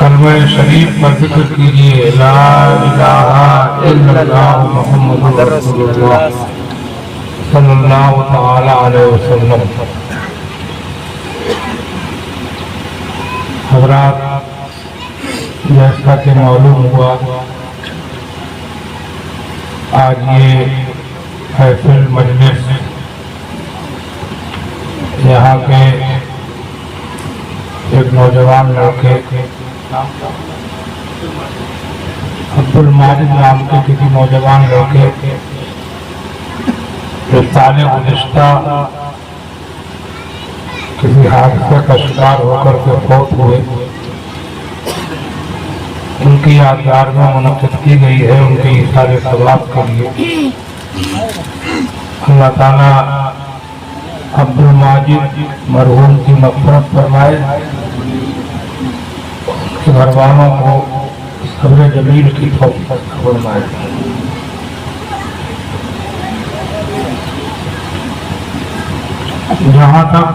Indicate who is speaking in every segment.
Speaker 1: कलमे शरीफ पर जिक्र कीजिए, ला इलाहा इल्लल्लाह मुहम्मदुर रसूलुल्लाह सल्लल्लाहु तआला अलैहि वसल्लम। हज़रात, जैसा कि मालूम हुआ, आज ये महफिल मजलिस यहाँ के एक नौजवान लड़के अब्दुल माजिद नाम के किसी नौजवान लड़के जो साले गुज़िश्ता किसी हादसे का शिकार होकर के फौत हुए, उनकी यादगार में मुनक़्क़िद की गई है। उनके इशारे सवाब के लिए अल्लाह ताला अब्दुल माजिद मरहूम की मग़फ़िरत फरमाए, उनके घर वालों को सब्र जमील की तौफ़ीक़ फरमाए। जहाँ तक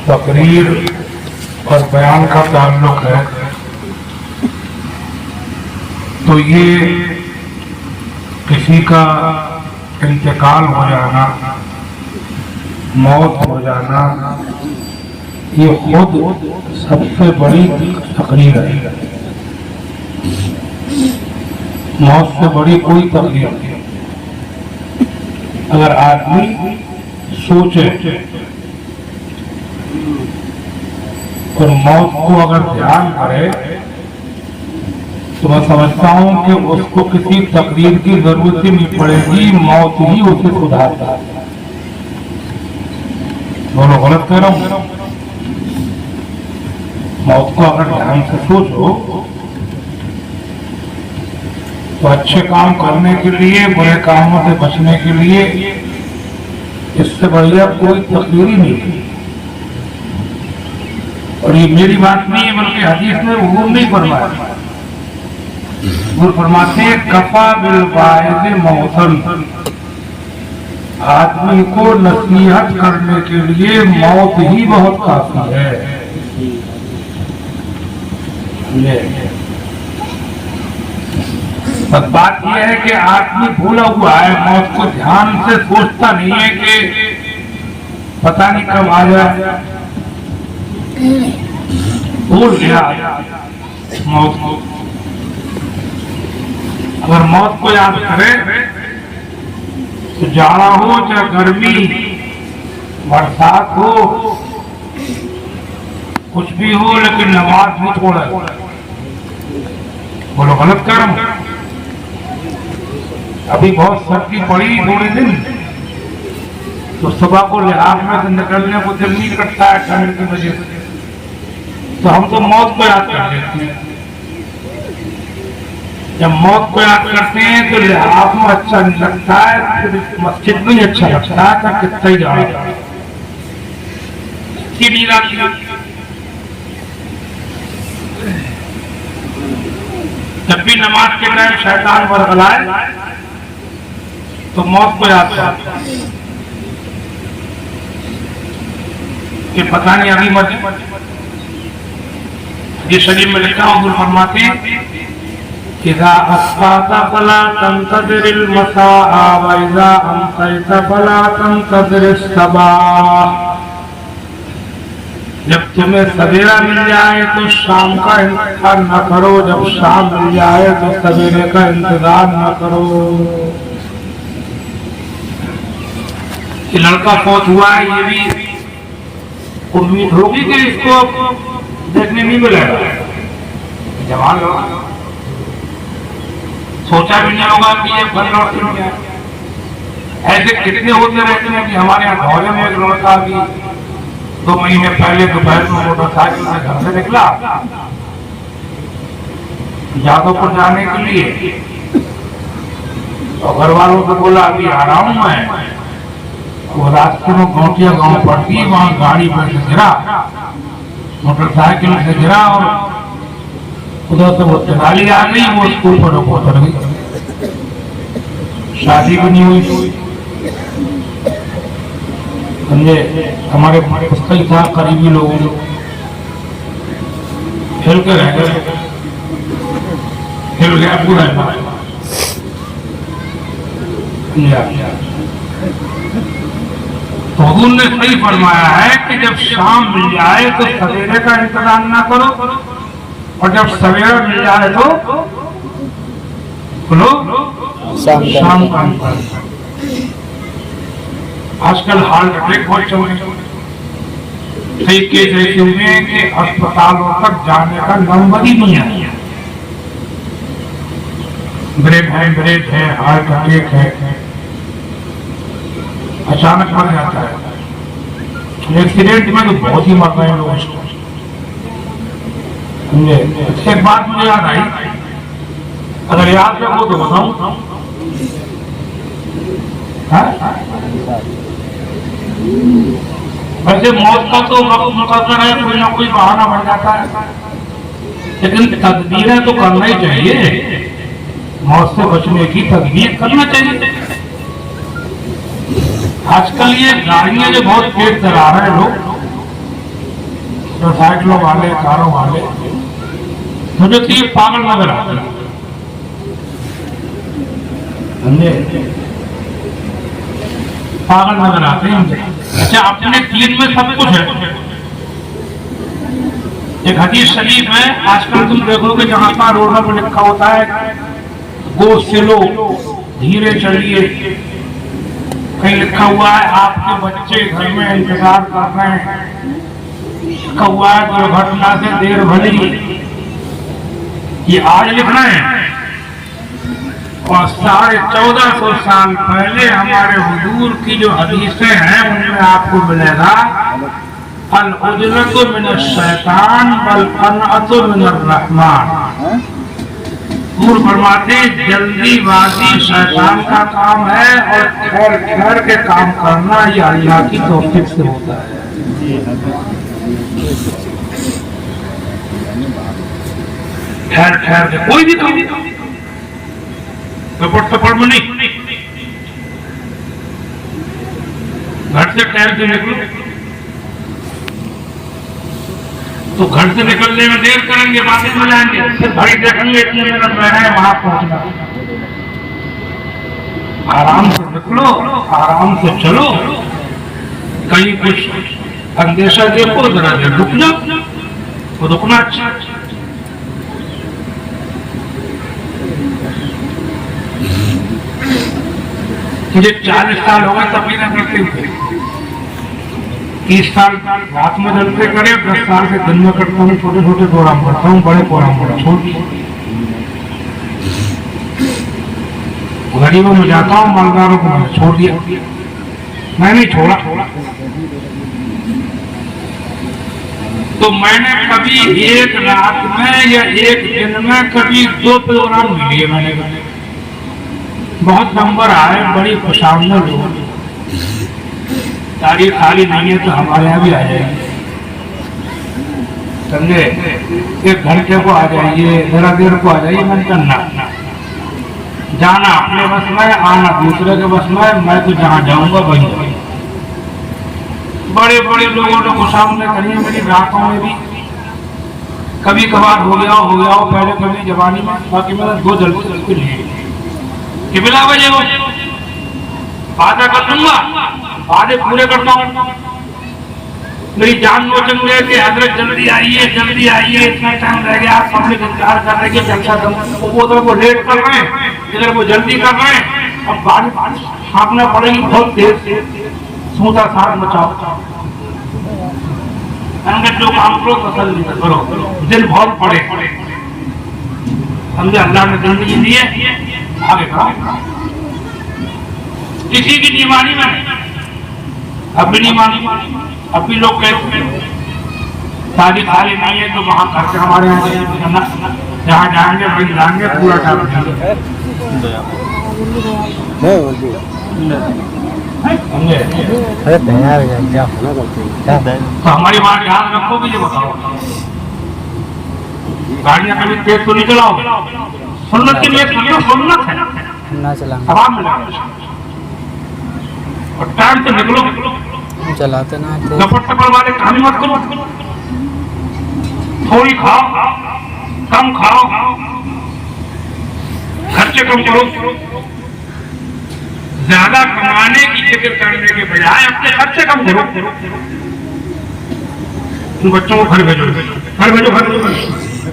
Speaker 1: तकरीर और बयान का ताल्लुक है, तो ये किसी का इंतकाल हो जाना, मौत हो जाना, ये खुद सबसे बड़ी तकरीर है। मौत से बड़ी कोई तकरीर नहीं। अगर आदमी सोचे और मौत को अगर ध्यान करे, तो मैं समझता हूं कि उसको किसी तकरीर की जरूरत ही नहीं पड़ेगी, मौत ही उसे सुधारता है। बोलो, गलत कह रहा हूं? मौत को अगर ध्यान से सोचो तो अच्छे काम करने के लिए, बुरे कामों से बचने के लिए इससे बढ़िया कोई तकरीर ही नहीं है। और ये मेरी बात नहीं है, बल्कि हदीस में हुजूर नहीं फरमाया। वो फरमाते हैं, कफा बिल वाइज़ मौतन, आदमी को नसीहत करने के लिए मौत ही बहुत काफी है। बस बात यह है कि आदमी भूला हुआ है, मौत को ध्यान से सोचता नहीं है कि पता नहीं कब आ जाए, भूल गया मौत को। अगर मौत को याद करे तो जाड़ा हो चाहे गर्मी, बरसात हो, कुछ भी हो, लेकिन नमाज नहीं छोड़े। बोलो, गलत कर रहा हूं? अभी बहुत सर्दी पड़ी थोड़े दिन, तो सुबह को लिहाज में से निकलने को दिल नहीं करता है ठंड की वजह से, तो हम तो मौत को याद कर लेते हैं। जब मौत को याद करते हैं तो लिहाज में अच्छा नहीं लगता है, फिर मस्जिद में नहीं अच्छा लगता है, तो कितना ही जाए नींद आती है। जब भी नमाज के टाइम शैतान बरगलाए तो मौत को याद करते कि पता नहीं अभी मत। ये शरीफ में लिखा हुजूर फरमाते हैं, इज़ा अस्बाता फला तंतज़िरिल मसाआ व इज़ा अमसैता फला तंतज़िरिस सबाह। जब तुम्हें सवेरा मिल जाए तो शाम का इंतजार न करो, जब शाम मिल जाए तो सवेरे का इंतजार न करो। ये लड़का फौत हुआ है, ये भी उम्मीद होगी कि इसको देखने नहीं मिलेगा। जवान लोग सोचा भी नहीं होगा कि ये फल लौट नहीं गया। ऐसे कितने होते रहते हैं कि हमारे यहाँ धौले में एक लड़का भी 2 महीने पहले दोपहर में मोटरसाइकिल से घर से निकला यादवपुर जाने के लिए, और घर वालों को बोला अभी आ रहा हूं मैं। वो रास्ते में गोटिया गांव पड़ती है, वहां गाड़ी पर से गिरा, मोटरसाइकिल से गिरा, और उधर से वो तिनाली आ गई, वो स्कूल पर उतर गई। शादी भी नहीं हुई। समझे, हमारे पुस्तक था करीबी लोगों हिल के रह गए, हिल गया पूरा। तो हुजूर ने सही फरमाया है कि जब शाम मिल जाए तो सवेरे का इंतजार ना करो, और जब सवेरा मिल जाए तो बोलो शाम का इंतजार। आजकल हार्ट अटैक बहुत चल रहे, कई केस ऐसे हुए कि अस्पतालों तक जाने का नंबर ही नहीं है। ब्रेक है, हार्ट अटैक है, अचानक मर जाता है। एक्सीडेंट में तो बहुत ही मर रहे हैं लोग। एक बात मुझे याद आई, अगर याद रखो तो बताऊं। वैसे मौत का तो वक्त मुकद्दर है, कोई ना कोई बहाना बन जाता है, लेकिन तदबीरें तो करना ही चाहिए। मौत से बचने की तदबीर करना चाहिए। आजकल ये गाड़ियां जो बहुत तेज चला रहे हैं लोग, मोटरसाइकिलों वाले, कारों वाले, मुझे तो ये पागल नजर आते हैं। पागल नजर आते हैं। अच्छा, अपने दीन में सब कुछ है। एक हदीस शरीफ है, आजकल तुम देखोगे जहां पर रोड पर लिखा होता है गो स्लो, धीरे चलिए, कहीं लिखा हुआ है आपके बच्चे घर में इंतजार कर रहे हैं, लिखा हुआ है दुर्घटना से देर भली। ये आज लिखना है, और 1450 साल पहले हमारे हुजूर की जो हदीसें हैं उनमें आपको मिलेगा अल उजलतु मिनश शैतान वल अनअतु मिनर रहमान। हुजूर फरमाते जल्दीबाजी शैतान का काम है, और ठहर ठहर के काम करना ये अल्लाह की तौफीक से होता है। ठहर ठहर के कोई भी काम सफर में नहीं। घर से टाइम से निकलो तो घर से निकलने में देर करेंगे, वापस में जाएंगे, फिर घड़ी देखेंगे इतने मिनट रह रहे हैं वहां पहुंचना। आराम से निकलो, आराम से चलो, कहीं कुछ अंदेशा देखो, जरा देर रुक जाओ, तो रुकना अच्छा। मुझे 40 साल हो गए तभी न करते हुए, 30 साल रात में जलते करे, 10 साल के दिन में करता हूँ। छोटे छोटे प्रोग्राम करता हूँ, बड़े प्रोग्राम करता छोड़ दिए। गरीबों में जाता हूँ, मालदारों को मैंने छोड़ दिया। मैं नहीं छोड़ा। तो मैंने कभी एक रात में या एक दिन में कभी 2 प्रोग्राम लिए मैंने, बहुत नंबर आए, बड़ी खुशामद लोग। तारीख खाली नहीं है तो हमारे यहाँ भी आ जाएगी, समझे। 1 घंटे को आ जाइए, जरा देर को आ जाइए, मन करना जाना अपने बस में, आना दूसरे के बस में। मैं तो जहाँ जाऊंगा वहीं जाऊंगा। बड़े बड़े लोगों ने खुशामद करी है मेरी रातों में भी। कभी कभार हो गया पहले कभी जवानी में, बाकी मैंने 2 जल्दी लिए कि बिला बजे वो वादा कर दूंगा, वादे पूरे करता हूँ। मेरी जान नोचन गए कि हजरत जल्दी आइए, इतना टाइम रह गया, पब्लिक इंतजार कर रहे हैं, जलसा वो उधर वो लेट कर रहे हैं, इधर वो जल्दी कर रहे हैं। अब बारिश हाँकना पड़ेगी बहुत तेज, सूता सार मचाओ। जो काम करो पसंद करो, दिन बहुत पड़े, समझे। अल्लाह ने जिंदगी दी है, आगे करो। किसी की नहीं मानी मैंने, अब भी नहीं मानी। अब भी लोग कहते हैं शादी खाली नहीं है तो वहां करके हमारे यहाँ जहाँ जाएंगे वहीं जाएंगे, पूरा टाइम तो हमारी बात याद रखोगे। ये बताओ, गाड़ियां कभी तेज तो नहीं चलाओगे, सुन्नत के लिए सुन्नत है ना चलाना, और टाइम से निकलो, चलाते ना टपट वाले काम मत करो। थोड़ी खाओ, कम खाओ, खर्चे कम करो, ज्यादा कमाने की फिक्र करने के बजाय अपने खर्चे कम करो। तुम बच्चों को घर भेजो, घर भेजो, घर भेजो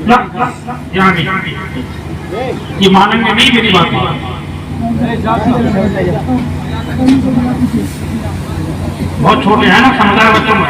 Speaker 1: ना, यहाँ नहीं, ये मानेंगे नहीं मेरी बात। बहुत छोटे हैं ना, समझदार बच्चों में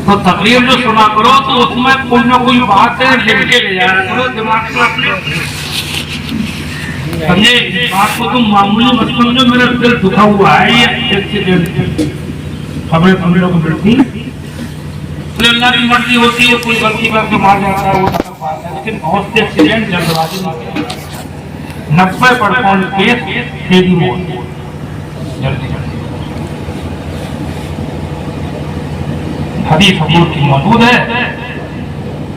Speaker 1: तो तकरीर जो सुना करो तो उसमें कोई ना कोई बात है लिख के ले जाया करो दिमाग में अपने, समझे? बात को तुम मामूली मत समझो, मेरा दिल दुखा हुआ है ये एक्सीडेंट खबरें समझ लोग मिलती, अल्लाह की मर्जी होती है, कोई गलती करके मार जाता है वो सब बात है, लेकिन बहुत से एक्सीडेंट जल्दबाजी में 90% केस तेजी मौत जल्दी हदीस हजूर की मौजूद है,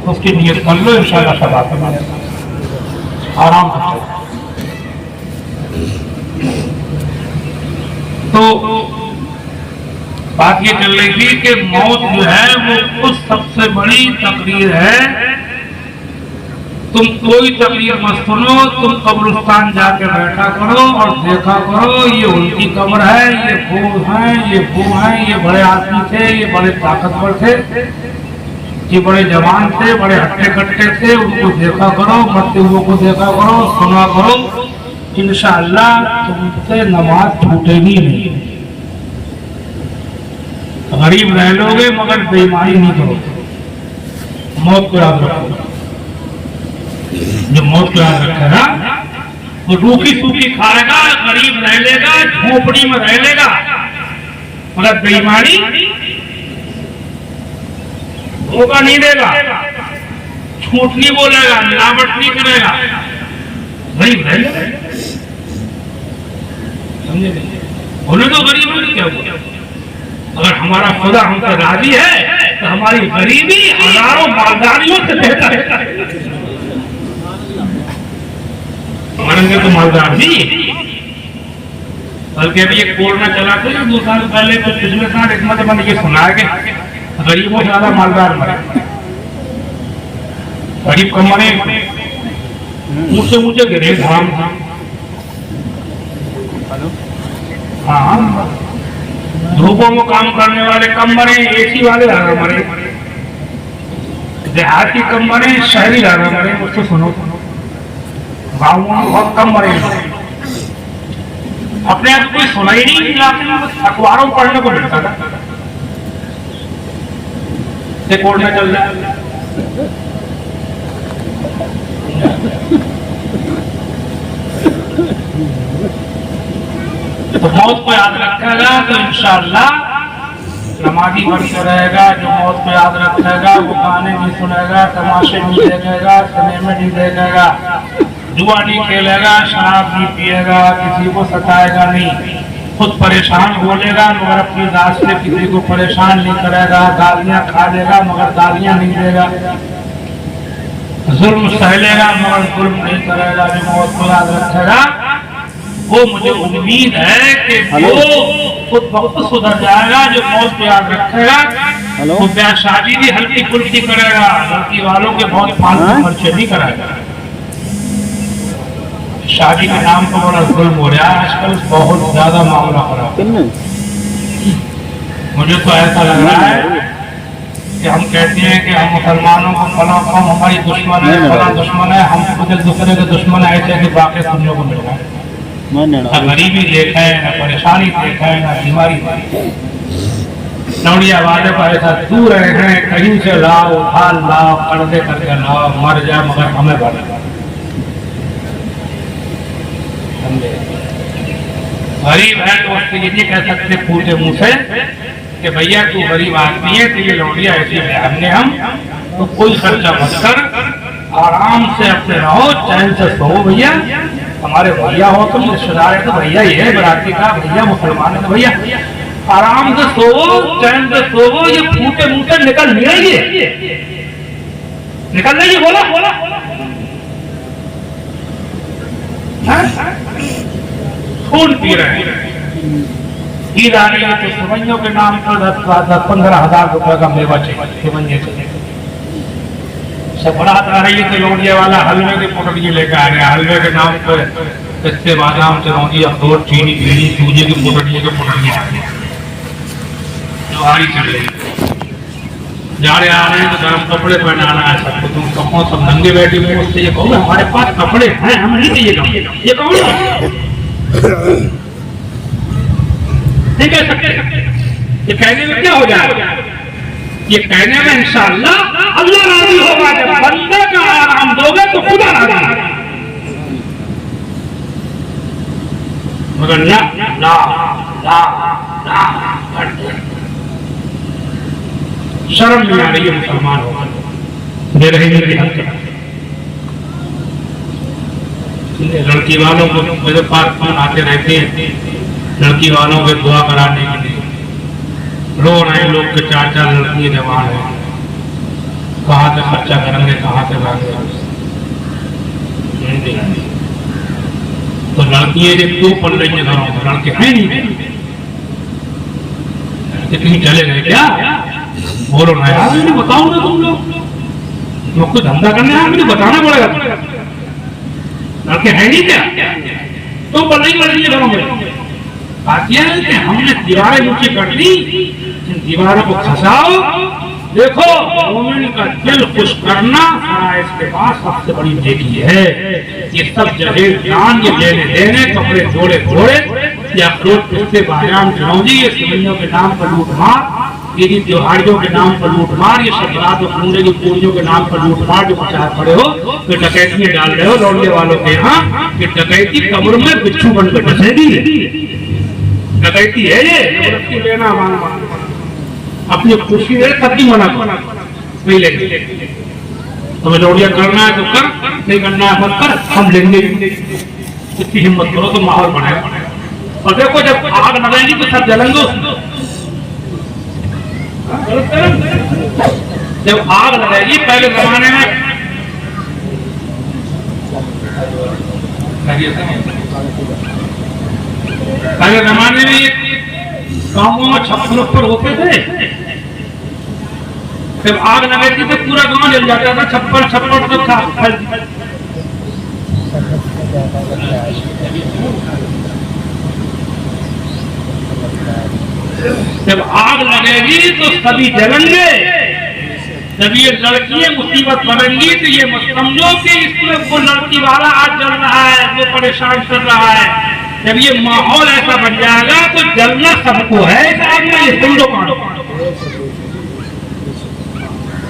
Speaker 1: उसकी नियत कर लो, इंशाअल्लाह सब आप आराम से। तो बात ये चल रही थी कि मौत जो है वो कुछ सबसे बड़ी तकरीर है। तुम कोई तकरीर मत सुनो, तुम कब्रिस्तान जाके बैठा करो और देखा करो, ये उनकी कब्र है, ये वो हैं, ये वो हैं, ये बड़े आदमी थे, ये बड़े ताकतवर थे, ये बड़े जवान थे, बड़े हट्टे कट्टे थे, उनको देखा करो, मरते हुए को देखा करो, सुना करो, इंशाअल्लाह तुमसे नमाज छूटेगी नहीं। गरीब रह लोगे मगर बेईमानी नहीं करोगे, मौत को याद रखो। जो मौत को याद रखेगा वो रूखी सूखी खाएगा, गरीब रह लेगा, झोपड़ी में रह लेगा, मगर बेईमानी धोखा नहीं देगा, झूठ नहीं बोलेगा, मिलावट नहीं करेगा, गरीब रह लेगा। समझे? बोले तो गरीब है क्या हुआ? अगर हमारा खुदा हमसे राजी है तो हमारी गरीबी हजारों मालदारियों से बेहतर है। मरेंगे तो मालदार भी, बल्कि अभी एक कोरोना चला था 2 साल पहले, तो पिछले साल एक मतलब मैंने ये सुना है कि गरीबों से ज्यादा मालदार मरे, गरीब कम मरे, ऊंचे ऊंचे गिरे धाम। हाँ, धूपों में काम करने वाले कम मरे, एसी वाले ज्यादा मरे, देहाती कम मरे, शहरी ज्यादा मरे। मुझसे सुनो, गाँव में बहुत कम मरे, अपने आप कोई सुना ही नहीं, इलाके में अखबारों में पढ़ने को मिलता था। कोरोना चल रहा है, तो मौत को याद रखेगा तो इंशाअल्लाह नमाजी बनकर रहेगा। जो मौत को याद रखेगा वो गाने नहीं सुनेगा, तमाशे नहीं देखेगा, सिनेमा नहीं देखेगा, जुआ नहीं खेलेगा, शराब नहीं पिएगा, किसी को सताएगा नहीं, खुद परेशान बोलेगा मगर अपनी जात से किसी को परेशान नहीं करेगा, गालियां खा लेगा मगर गालियां नहीं देगा, जुल्म सह लेगा मगर जुल्म नहीं करेगा। जो मौत को याद रखेगा वो मुझे उम्मीद है कि वो खुद वक्त सुधर जाएगा। जो मौत को याद रखेगा वो ब्याह शादी भी हल्की फुल्की करेगा, लड़की वालों के बहुत फालतू खर्चे नहीं कराएगा। शादी के नाम पर बड़ा जुल्म हो रहा है आजकल, बहुत ज्यादा मामला हो रहा है। मुझे तो ऐसा लग रहा है कि हम कहते हैं कि हम मुसलमानों को फला कौम हमारी दुश्मन है, फला दुश्मन है, हम खुद एक दूसरे के दुश्मन है, ऐसे ऐसे वाक़े सुनने को मिल रहा है। न गरीबी देखा है, न परेशानी देखा है, न बीमारी। नौड़िया वाले को ऐसा दूर रहे हैं, कहीं से लाओ, उधार लाओ, कर्जे करके लाओ, मर जाए मगर हमें बना। गरीब है तो उससे ये नहीं कह सकते फूटे मुंह से कि भैया तू गरीब आदमी है, तुझे लौटिया ऐसी हमने हम तो कोई खर्चा मत कर, आराम से अपने रहो, चैन से सो। भैया हमारे भैया हो तुम, रिश्तेदार है तो भैया ही है, बराती का भैया, मुसलमान है तो भैया, आराम से सोवो, चैन से सोवो। ये फूटे मुंह से निकल नहीं रही है, निकल रही है, बोला बोला खून पी रहे हैं। ईद आ रही है तो सेवइयों के नाम पर 10-15 हज़ार रुपए का मेवा चाहिए। सब बारात आ रही है तो लौंडिया वाला हलवे के पोटलियां लेकर आ रहे हैं। हलवे के नाम पर पिस्ते बादाम चिरौंजी अखरोट चीनी बीड़ी सूजी की पोटलियां आ रही है। त्योहारी चल रही है, जा रहे आ रहे हैं तो गर्म कपड़े पहनाना है सबको। तुम कपड़ों सब नंगे बैठे हुए उससे ये कहो हमारे पास कपड़े हैं, हम नहीं चाहिए ये कहो ठीक है सकते। ये कहने में क्या हो जाएगा? ये कहने में इंशाअल्लाह अल्लाह राजी होगा। जब बंदे का आराम दोगे तो खुदा राजी होगा। मगर ना ना ना ना शर्म नहीं आ रही है मुसलमान होगा दे रहे हैं। लड़की वालों को मेरे पास फोन आते रहते हैं, लड़की वालों के दुआ कराने के लिए। रो रहे लोग के 4-4 लड़कियां जवान है, कहाँ से खर्चा करेंगे, कहाँ से लाएंगे। तो लड़कियां जो क्यों पढ़ रही है घरों में, लड़के हैं नहीं, कहीं चले गए क्या? बोलो ना यार, मुझे बताओ ना तुम लोग कुछ धंधा करने आए, मुझे बताना पड़ेगा। लड़के हैं नहीं क्या? तो पढ़ रही है घरों में। बात यह है कि हमने दीवारें नीचे कर दी, इन दीवारों को खसाओ। देखो मोमिन का दिल खुश करना इसके पास सबसे बड़ी नेकी है। ये सब जहेज दान, ये लेने देने, कपड़े जोड़े घोड़े, या अखरोट पिस्ते बादाम चिरौंजी, ये सेवइयों के नाम पर लूट मार, ईदी त्योहारियों के नाम पर लूट मार, ये शबरात और पूरे की पूरियों के नाम पर लूट मार जो पचास पड़े हो, फिर डकैती में डाल रहे हो लौटने वालों के यहाँ। कि डकैती कब्र में बिच्छू बनकर डसेगी। डकैती है ये लेना मांगना, अपनी खुशी है तभी मना नहीं लेंगे। तुम्हें लौड़िया करना है तो कर, नहीं करना है मत कर, हम लेंगे। इतनी हिम्मत करो तो माहौल बनाएगा। और देखो जब आग लगेगी तो सब जलेंगे। जब आग लगेगी, पहले जमाने में गांवों में छप्पर ऊपर होते थे। जब आग लगती तो पूरा गांव जल जाता था, छप्पर सब था। जब आग लगेगी तो सभी जलेंगे। जब ये लड़कियां मुसीबत पड़ेंगी तो ये मत समझो कि इसमें वो लड़की वाला आज जल रहा है, वो परेशान कर रहा है। जब ये माहौल ऐसा बन जाएगा तो जलना सबको है। इस आग में ये सुन लो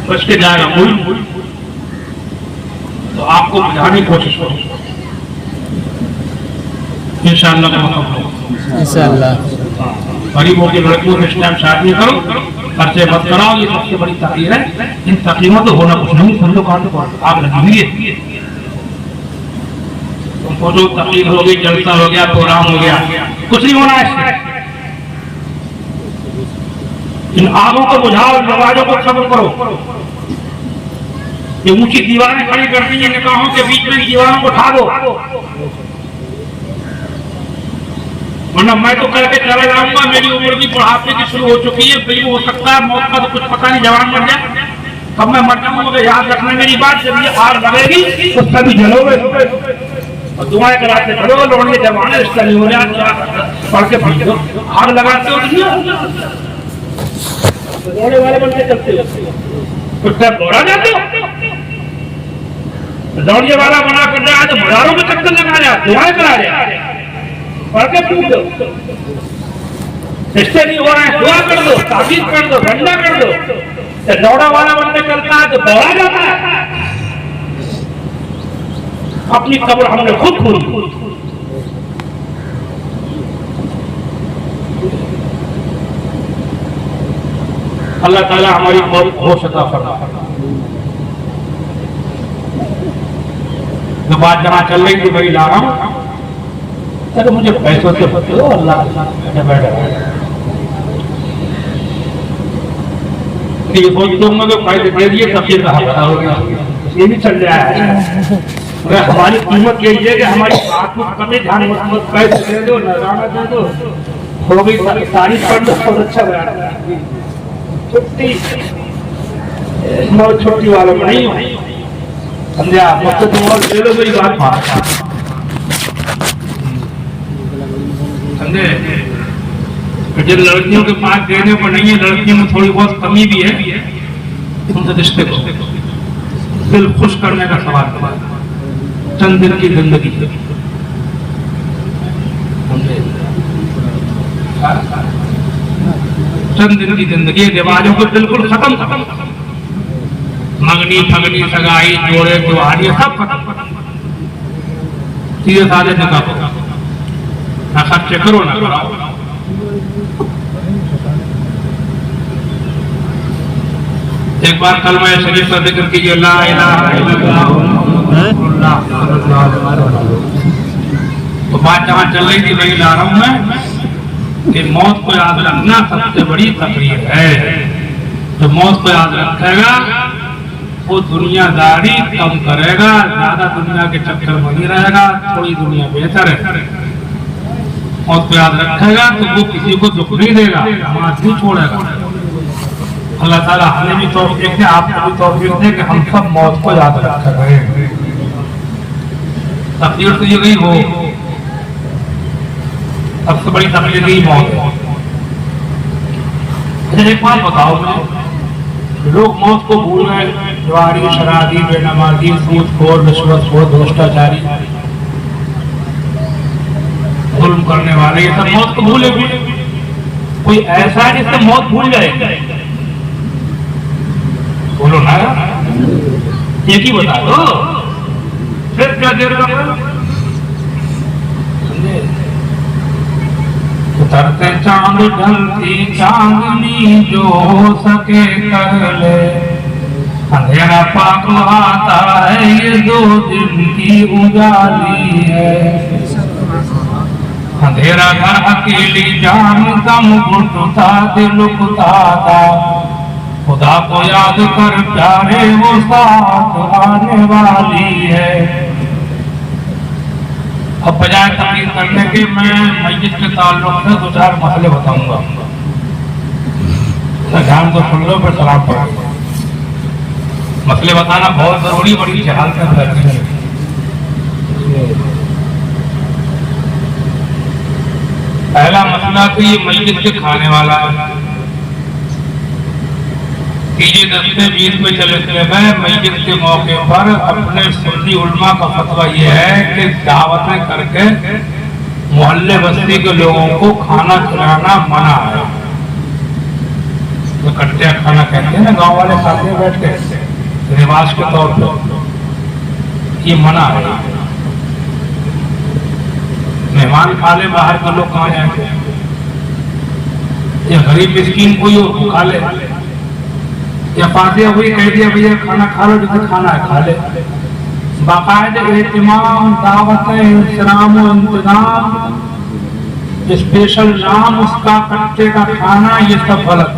Speaker 1: बच के जाएगा कोई, तो आपको बुझाने की कोशिश करो इंशाअल्लाह। गरीबों की लड़कियों के इस टाइम शादी करो, खर्चे मत कराओ, ये सबसे बड़ी तकलीफ है। इन तकलीफों तो होना कुछ नहीं, समझो आग लगी हुई है। तुमको जो तकलीफ हो गई, जलसा हो गया, प्रोग्राम हो गया, कुछ नहीं होना है। इन आगों को बुझाओ, दरवाजों को खत्म करो। ये ऊंची दीवारें खड़ी करती हैं निकाहों के बीच में, दीवारों को उठा दो, वरना मैं तो करके चला जाऊंगा। मेरी उम्र भी बुढ़ापे की शुरू हो चुकी है, फिर हो सकता है मौत का तो कुछ पता नहीं, जवान मर जाए तब मैं मर जाऊंगा। याद रखना मेरी बात, जब ये आग लगेगी तो सभी जलोगे और दुआएं कराते चलो। लौड़ने जवान है, इसका नहीं हो रहा, पढ़ के पढ़ दो। आग लगाते हो दौड़ने वाले बनते चलते हो, कुछ टाइम दौड़ा जाते हो। दौड़ने वाला बना कर रहा है तो बाजारों में चक्कर लगा रहा, दुआएं करा रहा, पढ़ के पूछ दो। इससे नहीं हो रहा है, दुआ कर दो, ताबीज कर दो, डंडा कर दो। दौड़ा वाला बनने चलता है तो दौड़ा जाता है। अपनी कब्र हमने खुद खोली। अल्लाह ताला हमारी होश अता फरमाए। जो बात जहां चल रही थी वही ला रहा हूं। अरे मुझे पैसों से बचो, अल्लाह ये सोच दूंगा कि फायदे दे दिए तब ये कहा होगा, ये भी चल रहा है। हमारी कीमत यही है कि हमारी बात को कभी ध्यान मत पैसे दे दो, नजराना दे दो, हो गई तारीफ कर दो, बहुत अच्छा बयान। छुट्टी बहुत छोटी वालों में नहीं हो समझा, मुझसे तुम और ले लो मेरी बात समझे। जब लड़कियों के पास देने पर नहीं है, लड़कियों में थोड़ी बहुत कमी भी है, उनसे रिश्ते को दिल खुश करने का सवाल है। चंद दिन की जिंदगी चंद दिन की जिंदगी रिवाजों को बिल्कुल खत्म, मंगनी फगनी सगाई जोड़े त्योहार ये सब खत्म, सीधे साधे निकाह को ना खर्चे करो ना कराओ। एक बार कलमा शरीफ का जिक्र कीजिए, ला इलाहा इल्लल्लाह मुहम्मदुर रसूलुल्लाह। तो बात जहाँ चल रही थी वही ला रहा हूँ मैं कि मौत को याद रखना सबसे बड़ी तकलीफ है। जो मौत को याद रखेगा वो दुनियादारी कम करेगा, ज्यादा दुनिया के चक्कर में नहीं रहेगा, थोड़ी दुनिया बेहतर है। मौत को याद रखेगा तो वो किसी को दुख नहीं देगा, मात नहीं छोड़ेगा। अल्लाह ताला हमें भी तौफीक दे, आपको भी तौफीक दे कि हम सब मौत को याद रखे रहे। तकदीर तो ये गई हो, सबसे बड़ी तकलीफ ही मौत है। एक बात बताओ, लोग मौत को भूल गए, जुआरी, शराबी, बेनमाजी, सूदखोर, रिश्वतखोर, भ्रष्टाचारी, जुल्म करने वाले, ये सब मौत को भूले भी। कोई ऐसा है जिससे मौत भूल जाएगी? बोलो ना, एक ही बता दो, फिर क्या देर लगे। उतरते चांद ढलती चांदनी, जो हो सके कर ले, अंधेरा पाक आता है ये 2 दिन की उजाली है। अंधेरा घर अकेली जान दम घुटता दिल उठाता, खुदा को याद कर प्यारे वो साथ आने वाली है। अब बजाय तकलीफ करने के मैं मस्जिद के ताल्लुक से 2-4 मसले बताऊंगा, ध्यान तो सुन लो फिर सलाम पढ़ो। मसले बताना बहुत जरूरी, बड़ी जहाल में फैलती है। पहला मसला तो ये मस्जिद के खाने वाला कीजिए 10 से 20 में चले गए। मस्जिद के मौके पर अपने सुन्नी उलमा का फतवा ये है कि दावतें करके मोहल्ले बस्ती के लोगों को खाना खिलाना मना है। तो कट्टिया खाना कहते हैं ना, गांव वाले खाते हैं बैठ के रिवाज के तौर पर, ये मना है। मेहमान खा ले, बाहर के लोग कहाँ जाएंगे? ये गरीब मिस्कीन कोई हो खा ले, या फातिहा हुई कह दिया भैया खाना खा लो, जिसे खाना है खा ले। बाकायदे एहतिमाम, दावतें, इंतजाम, स्पेशल नाम उसका, कट्टे का खाना, ये सब गलत।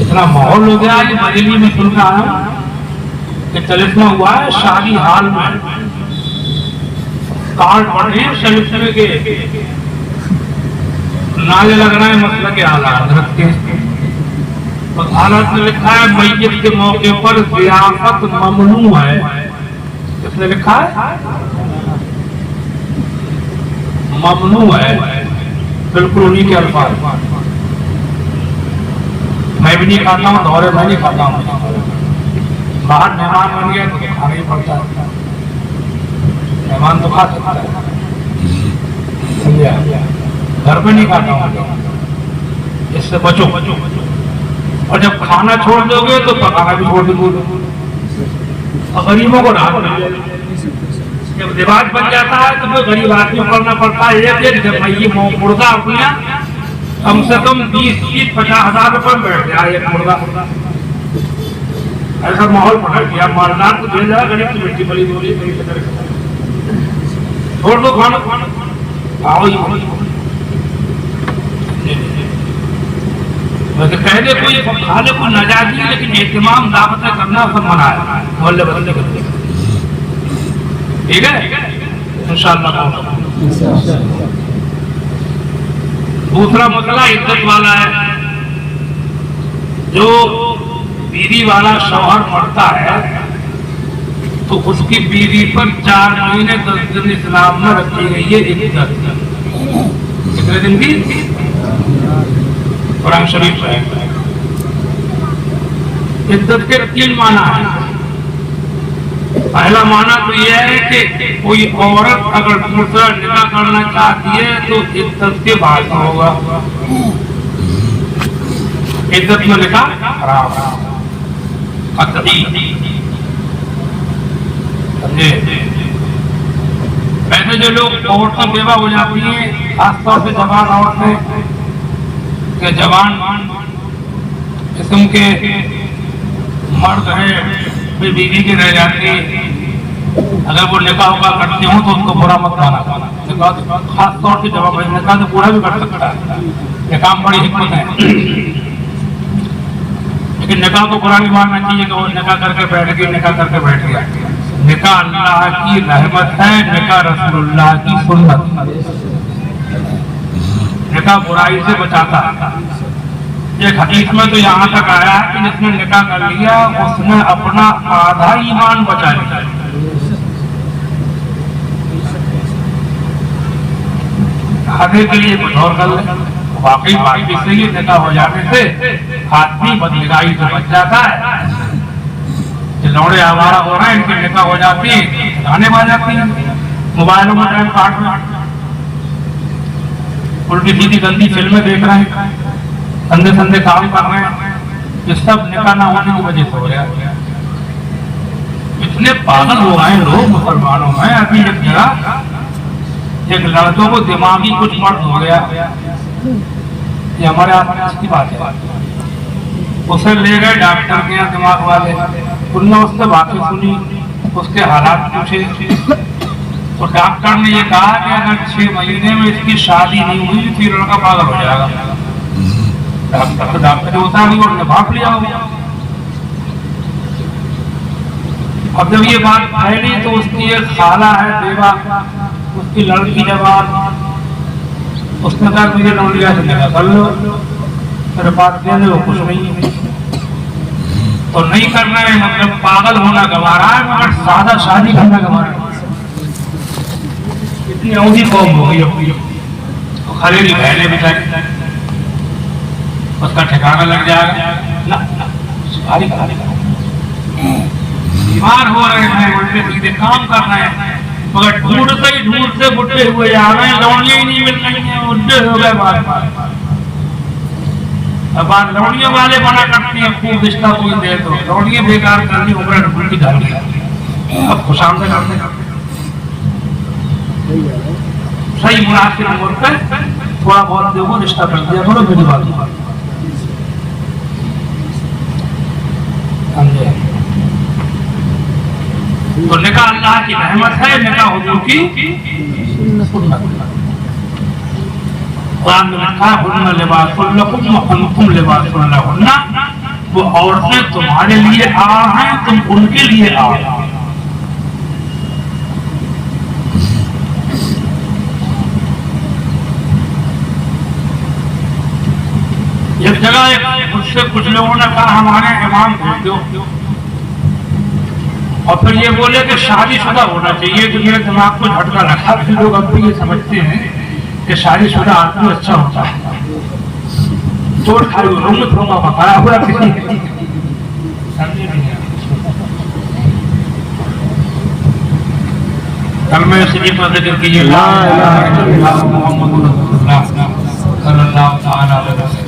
Speaker 1: इतना माहौल हो गया कि बरेली में सुन रहा है कि तलिस्मा हुआ है शादी हाल में, कार्ड बढ़े शरीफ के नाले लग रहे हैं मसला के हालात के। हालत में लिखा है मस्जिद के मौके पर ज़ियाफत ममनू है। किसने लिखा है? ममनू है, बिल्कुल उन्हीं के अल्फाज। मैं भी नहीं खाता हूँ, दौरे में नहीं खाता हूँ। बाहर मेहमान बन गया तो खाना ही पड़ता है, मेहमान तो खा सकता है, घर पे नहीं खाता हूँ, इससे बचो। और जब खाना छोड़ दोगे तो पकाना भी छोड़ दोगे, और गरीबों को राहत मिल जाएगी। जब रिवाज बन जाता है तो वो गरीब आदमी करना पड़ता है। एक जब ये मुर्गा अपने कम से कम 20-50 हजार रुपए में बैठ गया एक मुर्गा। ऐसा माहौल पकड़ दिया, मालदार को दे जाए, गरीब की मिट्टी पली बोली छोड़ दो खाना। वैसे कहने कोई खाने को नाजायज नहीं, लेकिन एहतिमाम दावतें करना सब मना है। मोहल्ले बदलने ठीक है, इंशाअल्लाह। दूसरा मसला इज्जत वाला है। जो बीवी वाला शौहर मरता है तो उसकी बीवी पर 4 महीने 10 दिन इस्लाम में रखी गई है इज्जत। कितने दिन की? कुरान शरीफ है। इज्जत के 3 माना है। पहला माना तो यह है कि कोई औरत अगर दूसरा निकाह करना चाहती है तो इज्जत के बाद होगा। इज्जत में निकाह हराम कतई। वैसे जो लोग औरतें बेवा हो जाती हैं, खासतौर से जवान औरतें के जवान किस्म के मर्द है वे बीवी के रह जाती, अगर वो निकाह होगा करते हो तो उनको बुरा मत माना। खासतौर से जवाब निकाह तो पूरा भी कर सकता है, ये काम बड़ी हिम्मत है, लेकिन निकाह को बुरा नहीं मानना चाहिए कि वो निकाह करके बैठ गया, निकाह करके बैठ गया। निकाह अल्लाह की रहमत है, निकाह रसूलुल्लाह की सुन्नत। निकाह बुराई से बचाता है। एक हदीस में तो यहाँ तक आया है कि जिसने निकाह कर लिया उसने अपना आधा ईमान बचा लिया। आधे के लिए कुछ और कर ले। वाकई बात भी सही है, निकाह हो जाने से आदमी बदनिगाही से बच जाता है। लौड़े आवारा हो रहे हैं, इनकी निकाह हो जाती है, गाने बज जाती है, मोबाइलों में टाइम काट रहे हैं, उल्टी सीधी गंदी फिल्में देख रहे हैं, संदे संदे काम कर रहे हैं। ये सब निकाह ना होने की वजह से हो रहा है। इतने पागल हो गए लोग मुसलमानों में। अभी एक जगह एक लड़कों को दिमागी कुछ मर्द हो गया, ये हमारे आसपास की बात है। उसे ले गए डॉक्टर के यहाँ दिमाग वाले, उनने उससे बातें सुनी, उसके हालात पूछे, तो डॉक्टर ने ये कहा कि अगर 6 महीने में इसकी शादी नहीं हुई तो ये लड़का पागल हो जाएगा। डॉक्टर होता नहीं, और भाप लिया होगा। अब जब ये बात फैली तो उसकी एक खाला है बेवा, उसकी लड़की जवान, उसने कहा मुझे लौंडिया से निकाह कर लो, मेरे पास दे दो, कुछ नहीं है तो नहीं करना है, मतलब पागल होना गवा रहा है, मगर सादा शादी करना गवा रहा है। इतनी औधी कौम हो गई अपनी, तो खरीदी बहने बेचारी, उसका ठिकाना लग जाएगा ना। बीमार हो रहे हैं, उल्टे सीधे काम कर रहे हैं, मगर ढूंढते बुढ़े हुए जा रहे हैं, लौड़ियां ही नहीं मिल रही हैं, बुढ़े हो गए बार बार। अब लौड़ियों वाले मना करती हैं खूब रिश्ता कोई दे दो, लौड़ियां बेकार करनी उम्र ढूंढ की डाल दिया। अब खुशामद करते सही मुनासिब उम्र पे थोड़ा बहुत देखो रिश्ता कर दिया करो, मेरी बात समझे। तो निकाह अल्लाह की रहमत है, निकाह हुजूर की सुन्नत। कुरान में लिखा है हुन्ना लिबासुल लकुम व अंतुम लिबासुल लहुन्ना, वो औरतें तुम्हारे लिए आ हैं, तुम उनके लिए आ। एक जगह मुझसे कुछ लोगों ने कहा हमारे इमाम भेज दो, और फिर ये बोले कि शादीशुदा होना चाहिए। तो मेरे दिमाग को झटका लगा। फिर लोग अब भी ये समझते हैं कि शादीशुदा आदमी अच्छा होता है। चोट खाई रूम में थोड़ा पकाया हुआ किसी कल में सभी पर जिक्र कीजिए ला इलाहा इल्लल्लाह मुहम्मदुर रसूलुल्लाह सल्लल्लाहु अलैहि वसल्लम।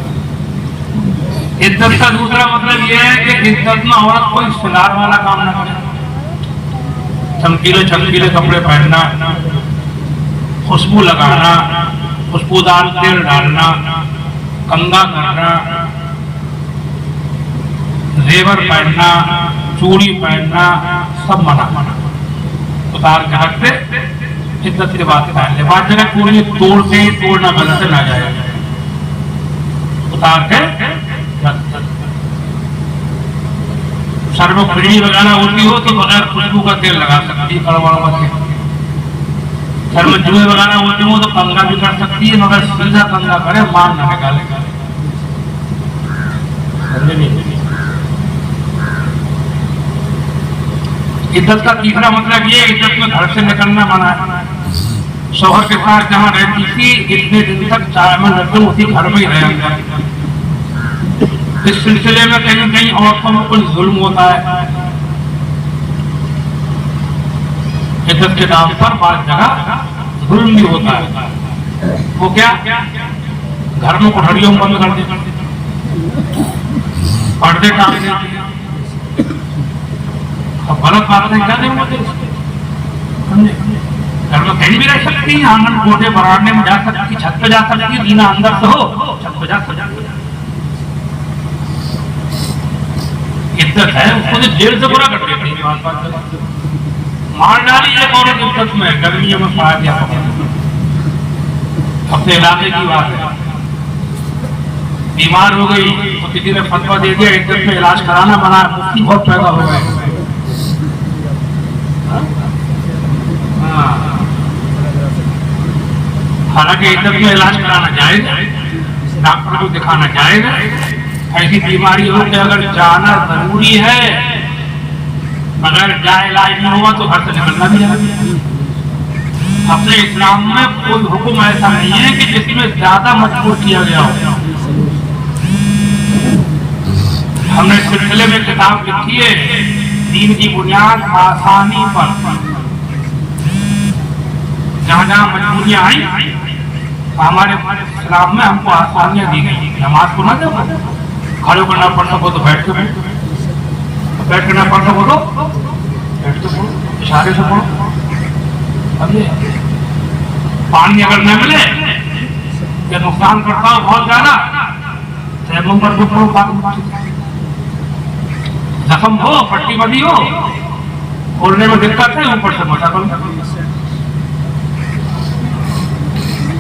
Speaker 1: इज्जत का दूसरा मतलब यह है कि इज्जत में औरत कोई श्रृंगार वाला काम ना करे, चमकीले चमकीले कपड़े पहनना, खुशबू लगाना, खुशबूदार तेल डालना, कंघा करना, जेवर पहनना, चूड़ी पहनना, सब मना। उतार के रख दे, इज्जत की बात पहन ले। बात जगह पूरी तोड़ना गलत ना जाए, उतार के सर में खुजली वगैरह होती हो तो बगैर खुशबू का तेल लगा सकती है, कड़वा सर में जुए वगैरह होते हो तो पंगा भी कर सकती है, मगर सीधा पंगा करे मार ना निकाले। इज्जत का तीसरा मतलब ये, इज्जत में घर से निकलना मना है। शौहर के साथ जहाँ रहती थी इतने दिन तक चाय में लड्डू उसी घर में ही रहेंगे। इस सिलसिले में कहीं कहीं औरतों में कुछ जुल्म होता है, इज्जत के नाम पर बात जगह जुल्म भी होता है। वो क्या, घर में कोठरियों बंद कर देते, पर्दे टांग देते। अब गलत बात नहीं, क्या नहीं होते, घर में कहीं भी रह सकती है, आंगन कोठे बरामदे में जा सकती, छत पे जा सकती है, जीना अंदर से हो छत पे जा सकती। इज्जत है, उसको जेल से बुरा कर देती है। मार डाली एक औरत इज्जत में, गर्मियों में पाया गया। अपने इलाके की बात है, बीमार हो गई तो किसी ने फतवा दे दिया इज्जत में इलाज कराना बना, मुफ्ती बहुत पैदा हो गए। हालांकि इज्जत में इलाज कराना जायज है, डॉक्टर को दिखाना जायज है। ऐसी बीमारी हो कि अगर जाना जरूरी है, अगर जाए इलाज नहीं हुआ तो घर से निकलना भी है। अपने इस्लाम में कोई हुक्म ऐसा नहीं है कि जिसमें ज्यादा मजबूर किया गया हो। हमने इस सिलसिले में किताब लिखी है, दीन की बुनियाद आसानी पर। जहाँ जहाँ मजबूरियाँ आई हमारे इस्लाम में हमको आसानियाँ दी गई। नमाज को ना दो, खड़े करना पड़ सको तो बैठ के बैठ करना पड़ सको तो बैठ के पढ़ो, इशारे से पढ़ो। पानी अगर न मिले या नुकसान करता हो बहुत ज्यादा, तैमम पर भी पढ़ो। जख्म हो, पट्टी बंधी हो, खोलने में दिक्कत है, ऊपर से मसा करो।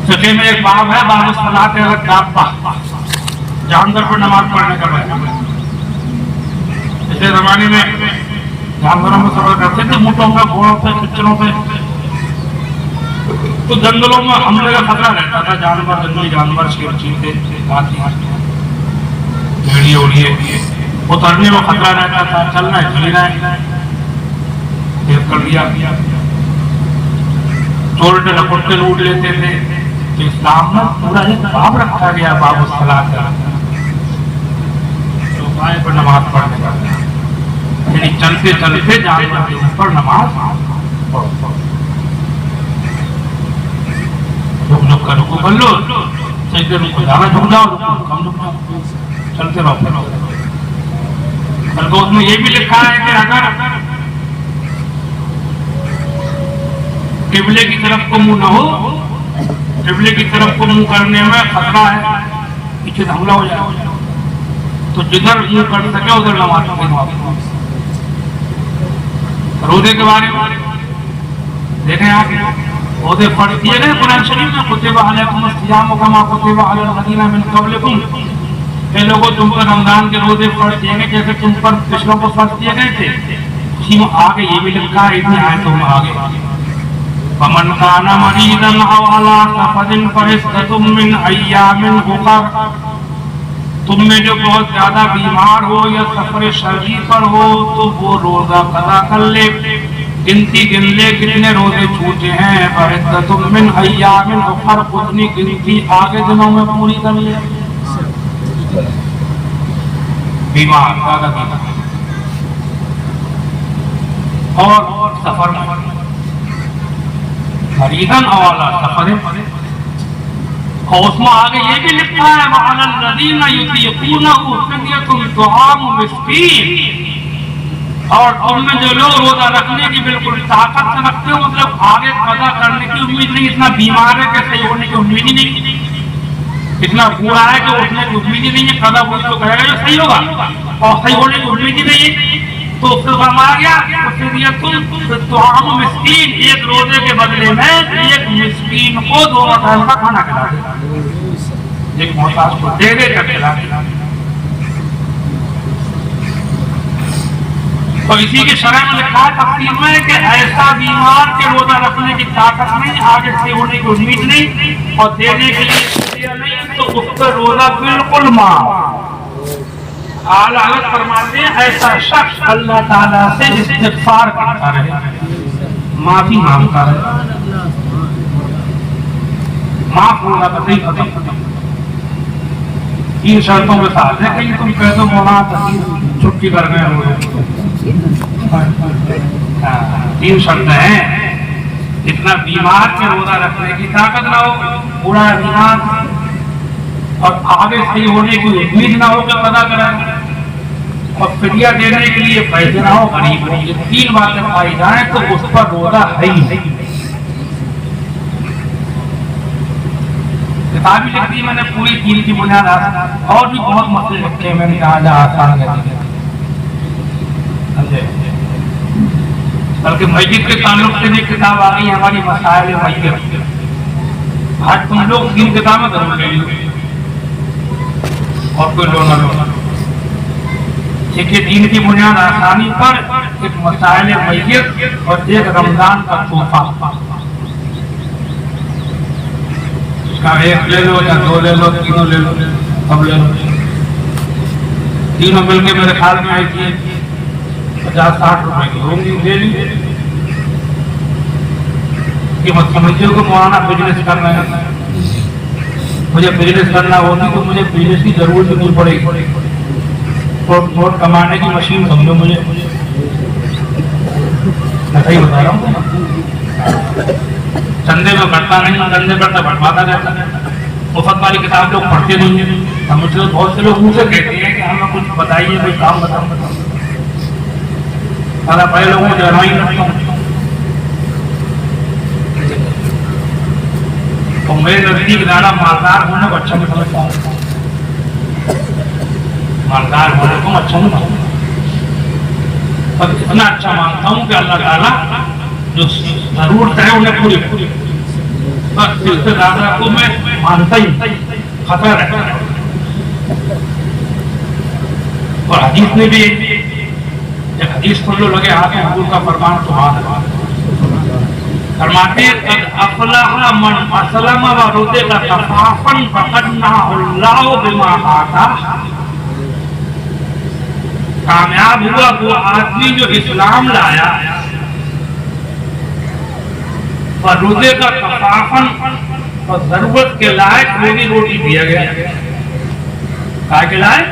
Speaker 1: सके में एक बाब है, बाब सलात जानवर पर नमाज पढ़ने का है। पिछले जमाने में जानवरों में सफर करते थे, ऊँटों पे, घोड़ों पे, खच्चरों पे, तो जंगलों में हमले का खतरा रहता था। जानवर, जंगली जानवर, शेर, चीते, हाथी, भेड़िए उड़िए, उतरने में खतरा रहता था। चलना है, चलना है, कर दिया। चोर लपटते लूट लेते थे। तो इस्लाम में पूरा एक बाब रखा गया, बाब सलात का, तो पाए पर नमाज पढ़ने का। यानी चलते चलते जानवर के ऊपर नमाज पढ़ो। झुक कर रुको कर लो, सजदे रुको ज्यादा झुक जाओ, रुको कम झुक जाओ, चलते रहो। बल्कि उसमें ये भी लिखा है कि अगर किबले की तरफ को मुंह न हो, किबले की तरफ को मुंह करने में खतरा है, पीछे हमला हो जाए, तो जिधर मुंह कर सके उधर नमाज पढ़ो। रोजे के बारे में देखें आप, रोजे फर्ज किए गए कुरान शरीफ में, कुतिबा अलैकुमुस सियाम कमा कुतिबा अलल लज़ीना मिन क़ब्लिकुम। ये लोगों तुम पर रमजान के रोजे फर्ज किए गए जैसे तुम पर पिछलों को फर्ज किए गए थे। उसी में आगे ये भी लिखा है, इतनी आयतों में आगे, फमन काना मरीदन औ अला सफरिन फइद्दतुम मिन अय्यामिन उखर। तुम में जो बहुत ज्यादा बीमार हो या सफर शर्जी पर हो तो वो रोजा कदा कर ले, गिनती गिन ले कितने रोजे छूटे हैं। फइद्दतुम मिन अय्यामिन उखर, उतनी गिनती आगे दिनों में पूरी कर ले। बीमार, ज्यादा बीमार और सफर में, मरीदन औला सफर, और उसमें आगे ये भी लिखा है वअलल लज़ीना युतीक़ूनहु फ़िद्यतुन तुआमु मिस्कीन। और तुम में जो लोग रोजा रखने की बिल्कुल ताकत से रखते हो, मतलब आगे कदा करने की उम्मीद नहीं, इतना बीमार है कि सही होने की उम्मीद ही नहीं, इतना बूढ़ा है कि उठने की उम्मीद ही नहीं है, कदा बोली तो कहेगा जो सही होगा, और सही होने की उम्मीद ही नहीं है, तो फिर आ गया मिस्कीन, एक रोजे के बदले में एक मिस्कीन को 2 टाइम का खाना खिला दे, एक मोहताज को दे दे कर खिला दे। और इसी के शरह में लिखा है तफसीर में कि ऐसा बीमार के रोजा रखने की ताकत नहीं, आगे से होने की उम्मीद नहीं और देने के लिए नहीं, तो उस पर रोजा बिल्कुल माफ। आला हज़रत फरमाते हैं ऐसा शख्स अल्लाह ताला से इस्तिग़फ़ार करता रहे, माफी मांगता रहे, माफ होगा तो नहीं खत्म। इन शर्तों के साथ है कहीं तुम कह दो मौलाना छुट्टी कर गए हो, तीन शर्त हैं। इतना बीमार के रोजा रखने की ताकत ना हो, पूरा बीमार और आगे सही होने की उम्मीद ना हो कि पता करें, और फिदिया देने के लिए पैसे ना हो, गरीब हो, ये तीन बातें पाई जाए तो उस पर रोजा है ही नहीं। किताब भी लिखी मैंने पूरी दीन की बुनियाद, और भी बहुत मसले लिखे मैंने आज आसान कर दिए। बल्कि मस्जिद के ताल्लुक से भी किताब आ गई हमारी मसाइल मस्जिद। आज तुम लोग तीन किताबें जरूर ले लो और कोई लो ना लो, देखिए दीन की बुनियाद आसानी पर एक मसाइल मस्जिद और एक रमजान का तोहफा। उसका एक ले लो या दो ले लो, तीनों ले लो, अब ले लो, तीनों मिलकर मेरे ख्याल में आई थी 50-60 रुपए की होंगी, ले लीजिए। कि मत समझिए को मौलाना बिजनेस कर रहे हैं, मुझे बिजनेस करना होगी तो मुझे बिजनेस की जरूरत नहीं पड़ेगी, नोट कमाने की मशीन समझो मुझे, मैं सही बता रहा हूँ। चंदे में बढ़ता नहीं, चंदे बढ़ता बढ़वाता रहता है। मुफ्त वाली किताब लोग पढ़ते नहीं है, मुझे बहुत से लोग मुझसे कहते हैं कि हमें कुछ बताइए, कोई काम बताओ। पहले लोगों को जरा ही रखता हूँ, तो मेरे नजदीक ज्यादा मालदार होने को अच्छा नहीं समझता हूँ, मालदार होने को अच्छा नहीं मानता, पर इतना अच्छा मानता हूँ कि अल्लाह ताला जो जरूरत है उन्हें पूरी पूरी, बस इससे ज्यादा को मैं मानता ही खतर है। और हदीस में भी हदीस सुन लो, लगे हाथ में हुजूर का फरमान सुभान अल्लाह, फरमाते अफलाह मन असलम व रुज़िक़ कफ़ाफ़न फ़क़दनाहुल्लाहु बिमा आता। कामयाब हुआ वो आदमी जो इस्लाम लाया और रुज़िक़ कफ़ाफ़न और जरूरत के लायक रोजी रोटी दिया गया, क्या के लायक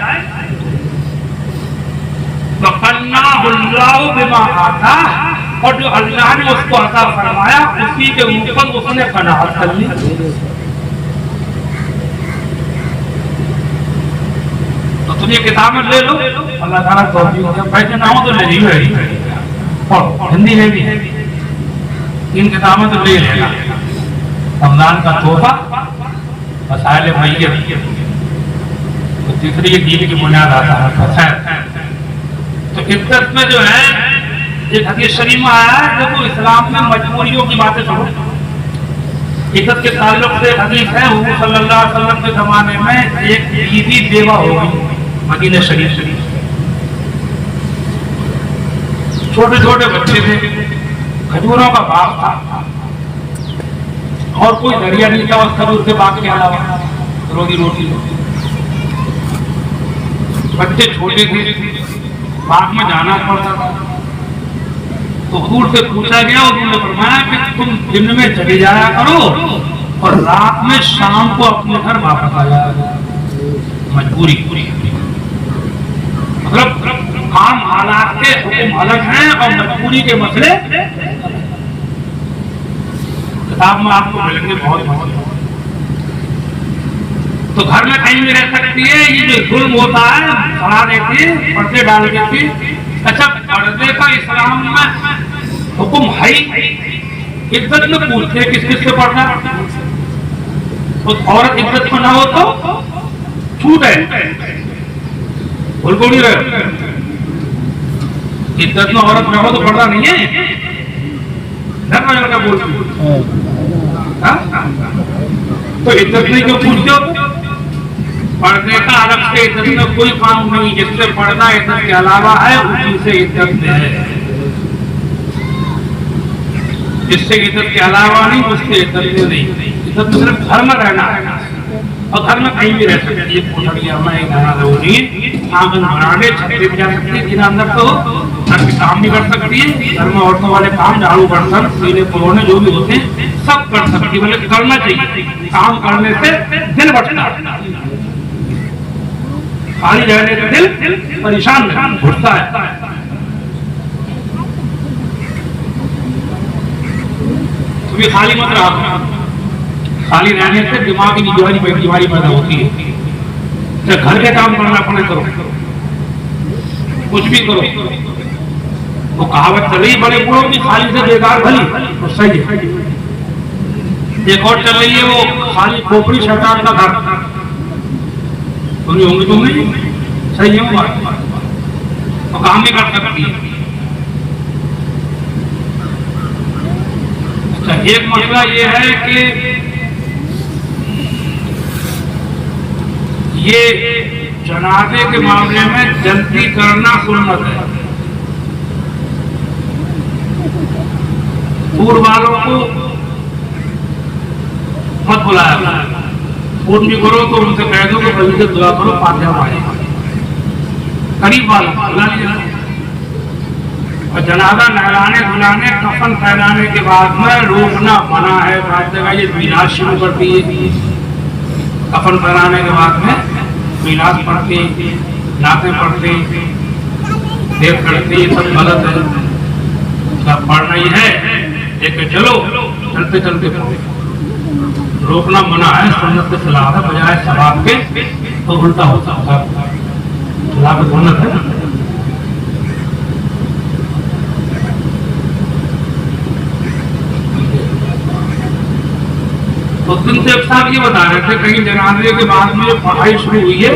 Speaker 1: फ़क़दनाहुल्लाहु बिमा आता, और जो अल्लाह ने उसको अता फरमाया उसी के ऊपर उसने कनाअत कर ली। तो तुम ये किताबें ले लो, अल्लाह ताला तौफीक दे, पैसे ना हो तो ले लीजिए, पढ़ो, हिंदी में भी इन किताबें तो ले लेना। रमजान का तोहफा, मसाइल मय्यत, तो तीसरी ये दीन की बुनियाद आता है खैर। तो इज्जत में जो है एक हदीस शरीफ में आया है, देखो इस्लाम में मजबूरियों की बातें सुनो। इज्जत के ताल्लुक से हदीस है, हुजूर सल्लल्लाहु अलैहि वसल्लम के जमाने में एक बीवी बेवा हो गई मदीना शरीफ, छोटे छोटे बच्चे थे, खजूरों का बाग था और कोई जरिया नहीं था उस खजूर के बाग के अलावा रोजी रोटी। बच्चे छोटे थे, बाग में जाना पड़ता था, तो हुजूर से पूछा गया, उन्होंने फरमाया कि तुम दिन में चले जाया करो और रात में शाम को अपने घर वापस आ जाया करो। मजबूरी पूरी, मतलब आम हालात के हुक्म अलग हैं और मजबूरी के मसले किताब में आपको मिलेंगे बहुत। तो घर में कहीं भी रह सकती है, ये जो जुल्म होता है सड़ा देती है, पर्दे डाल देती। अच्छा, पर्दे का इस्लाम में हुक्म है, इज्जत में पूछते हैं किस किस से पढ़ना, तो औरत इज्जत में ना हो तो छूट है, नहीं रहे। इज्जत में औरत में हो तो पढ़ना नहीं है, धर्म का बोलती तो इज्जत नहीं क्यों पूछते हो? पर्दे का अलग से इज्जत में कोई काम नहीं, जिससे पर्दा इज्जत के अलावा है उसी से इज्जत में है, जिससे इज्जत के अलावा नहीं उससे इज्जत में नहीं। इज्जत तो सिर्फ घर में रहना है और घर में कहीं भी रह सकती है, कोठरिया में आंगन बरांडे छतरी जा सकती है, जिन अंदर तो घर के काम भी कर सकती है, घर में औरतों वाले काम झाड़ू बर्तन सीने पुरोने जो भी होते हैं सब कर सकती है, मतलब करना चाहिए। काम करने से दिल बढ़ता है, खाली रहने से दिल परेशान घुटता है। तो खाली मत रहा, खाली रहने से दिमाग की बीमारी पैदा होती है। तो घर के काम करना पड़े करो, कुछ भी करो। वो कहावत चल रही बड़े बूढ़ों की, खाली से बेकार भली, तो सही है। एक और चल रही है वो खाली खोपड़ी शैतान का घर, सुनी होंगी तुमने, सही है वो बात, तो काम भी कर सकती है। अच्छा, एक मसला ये है कि ये जनाजे के मामले में जल्दी करना सुन्नत है। पूर्व वालों को मत बुलाया, फोन भी करो तो उनसे कह दो कि बल्कि दुआ करो, फातिहा मारे, करीब वालों बुला लिया। और जनाजा नहलाने धुलाने कफन फैलाने के बाद में रोकना मना है। हर जगह ये मिलाद शुरू कर दी है, कफन फैलाने के बाद में मिलाद पढ़ते, नाते पढ़ते, देर करते, ये सब गलत है। सब पढ़ना ही है, लेकिन चलो चलते चलते रोकना मना है, सुन्नत के खिलाफ है, बजाय सवाब के तो उल्टा होता है, खिलाफ सुन्नत है। तो दिन से साहब ये बता रहे थे कहीं जनाजे के बाद में जो पढ़ाई शुरू हुई है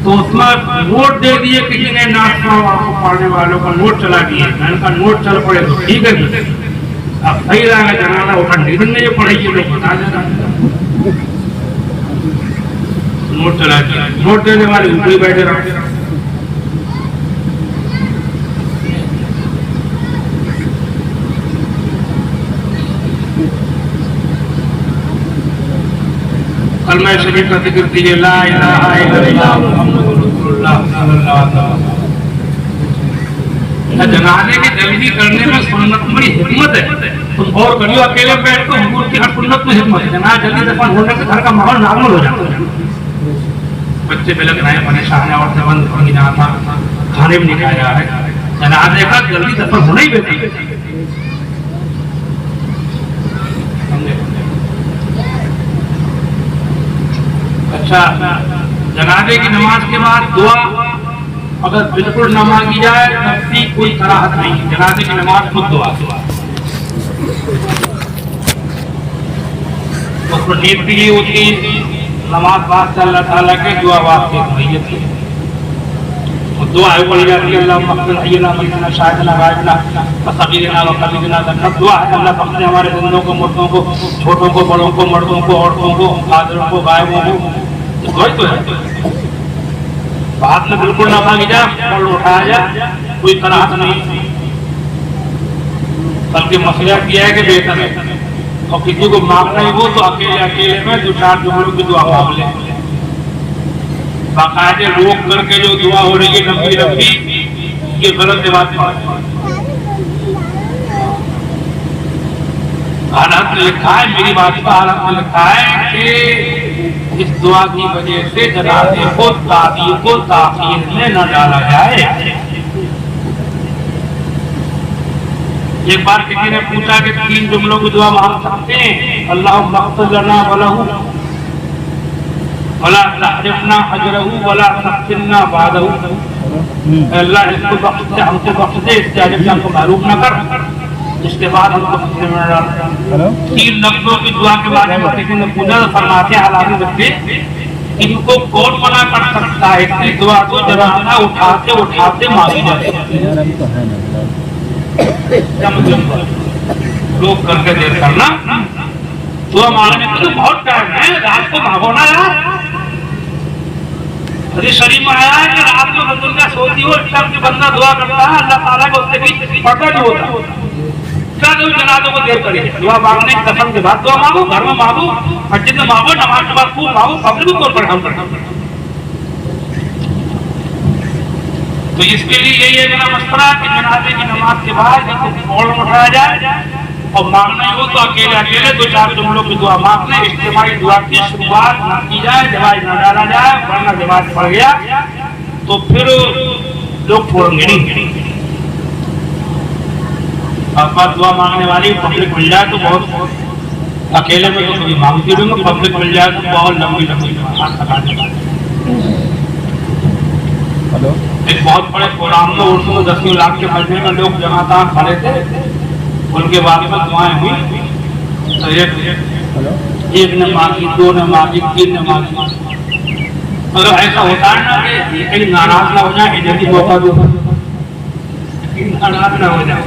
Speaker 1: तो उसमें नोट दे दिए किसी ने, पढ़ने वालों का नोट चला दिए। मैंने कहा नोट चल पड़े तो ठीक है, अब सही रहेगा जनाजा उठा नहीं दिन में जो पढ़ाई लोग बता देना, नोट चला दिया, नोट देने वाले ऊपर बैठे रहे। कलमा शरीफ का जिक्र कीजिए, ला इलाहा इल्लल्लाह मुहम्मदुर रसूलुल्लाह सल्लल्लाहु अलैहि वसल्लम। जनाजे की जल्दी करने में सुन्नत में हिम्मत है। तुम गौर करियो, अकेले बैठ तो हुजूर की हर सुन्नत में हिम्मत है। जनाजा जल्दी दफन होने से घर का माहौल नॉर्मल हो जाता है, बच्चे बिलक रहे, परेशान है, और बंद हो नहीं रहा था, खाने भी नहीं खाया जा रहा है। जनाजे का जल्दी दफन होना ही बेहतर है। अच्छा, जनाजे की नमाज के बाद दुआ अगर बिल्कुल न मांगी जाए तब भी कोई कराहत नहीं। जनाजे की नमाज खुद दुआ, उसको नीयत भी ये होती है नमाज वास्ते अल्लाह ताला के, दुआ वास्ते मैयत की दुआ है पढ़ी जाती है। अल्लाह मक़फ़िर हय्यना मय्यतना शाहिदना गायबना सगीरना व कबीरना, सब दुआ है अल्लाह बख्शे हमारे जिंदों को, मुर्दों को, छोटों को, बड़ों को, मर्दों को, औरतों को, हाजिरों को, गायबों को। तो है बात में बिल्कुल ना मांगी जाए और उठाया जाए, कोई कराहत नहीं, बल्कि मसला किया है कि बेहतर है। और किसी को मांगना ही हो तो अकेले अकेले में 2-4 जुमलों की दुआ मांग ले। बाकायदे रोक करके जो दुआ हो रही है लंबी लंबी, ये गलत बात है। हालत में लिखा है, मेरी बात का हालत में लिखा है कि इस दुआ की वजह से जनाजे को ताखीर में न डाला जाए। एक बार किसी ने पूछा कि 3 जुमलों की दुआ मांग सकते हैं, अल्लाह मग़फ़िर लना वलहू वला तहरिमना अजरहू वला तफ्तिना बादहू। अल्लाह इसको बख्श दे, हमको बख्श दे, इससे आगे भी हमको महरूम न कर, इसके बाद हमको फतने में डाल। 3 लफ्जों की दुआ के बारे में किसी ने पूछा तो फरमाते हालात बच्चे, इनको कौन मना कर सकता है? इतनी दुआ तो जनाजा उठाते उठाते मांगी जाती है। लोग करके देर करना, 2 मांगने के तो बहुत टाइम है, रात को भागो ना यार।
Speaker 2: हदीस शरीफ में आया है कि रात में दुनिया सोती हो तब जो बंदा दुआ करता है अल्लाह ताला को उससे भी पर्दा नहीं होता। क्या जो जनाजों को देर करिए दुआ मांगने दफन के बाद दुआ मांगो, घर में मांगो, मस्जिद में मांगो, नमाज के बाद खूब मांगो, पब्लिक तौर पर हम करना। तो इसके लिए यही है मेरा मशवरा कि जनाजे की नमाज के बाद फौरन उठाया जाए और मांगना ही हो तो अकेले अकेले 2-4 जुमलों की दुआ मांग ले। इज्तिमाई दुआ की शुरुआत न की जाए, जवाब न डाला जाए, वरना जवाब पड़ गया तो फिर लोग छोड़ेंगे नहीं। बात दुआ मांगने वाली पब्लिक मिल जाए तो बहुत, अकेले में तो कभी मांगती रहूंगा, पब्लिक मिल जाए तो बहुत लंबी लंबी। एक बहुत बड़े प्रोग्राम में उर्दू में 10 लाख के मजमे में लोग जमाता खड़े थे, उनके बारे में दुआएं हुई तो एक ने मांगी, 2 ने मांगी, 3 ने मांगी। अगर ऐसा होता है ना कि कहीं नाराज ना हो जाए, जल्दी मौका दो, नाराज ना हो जाए।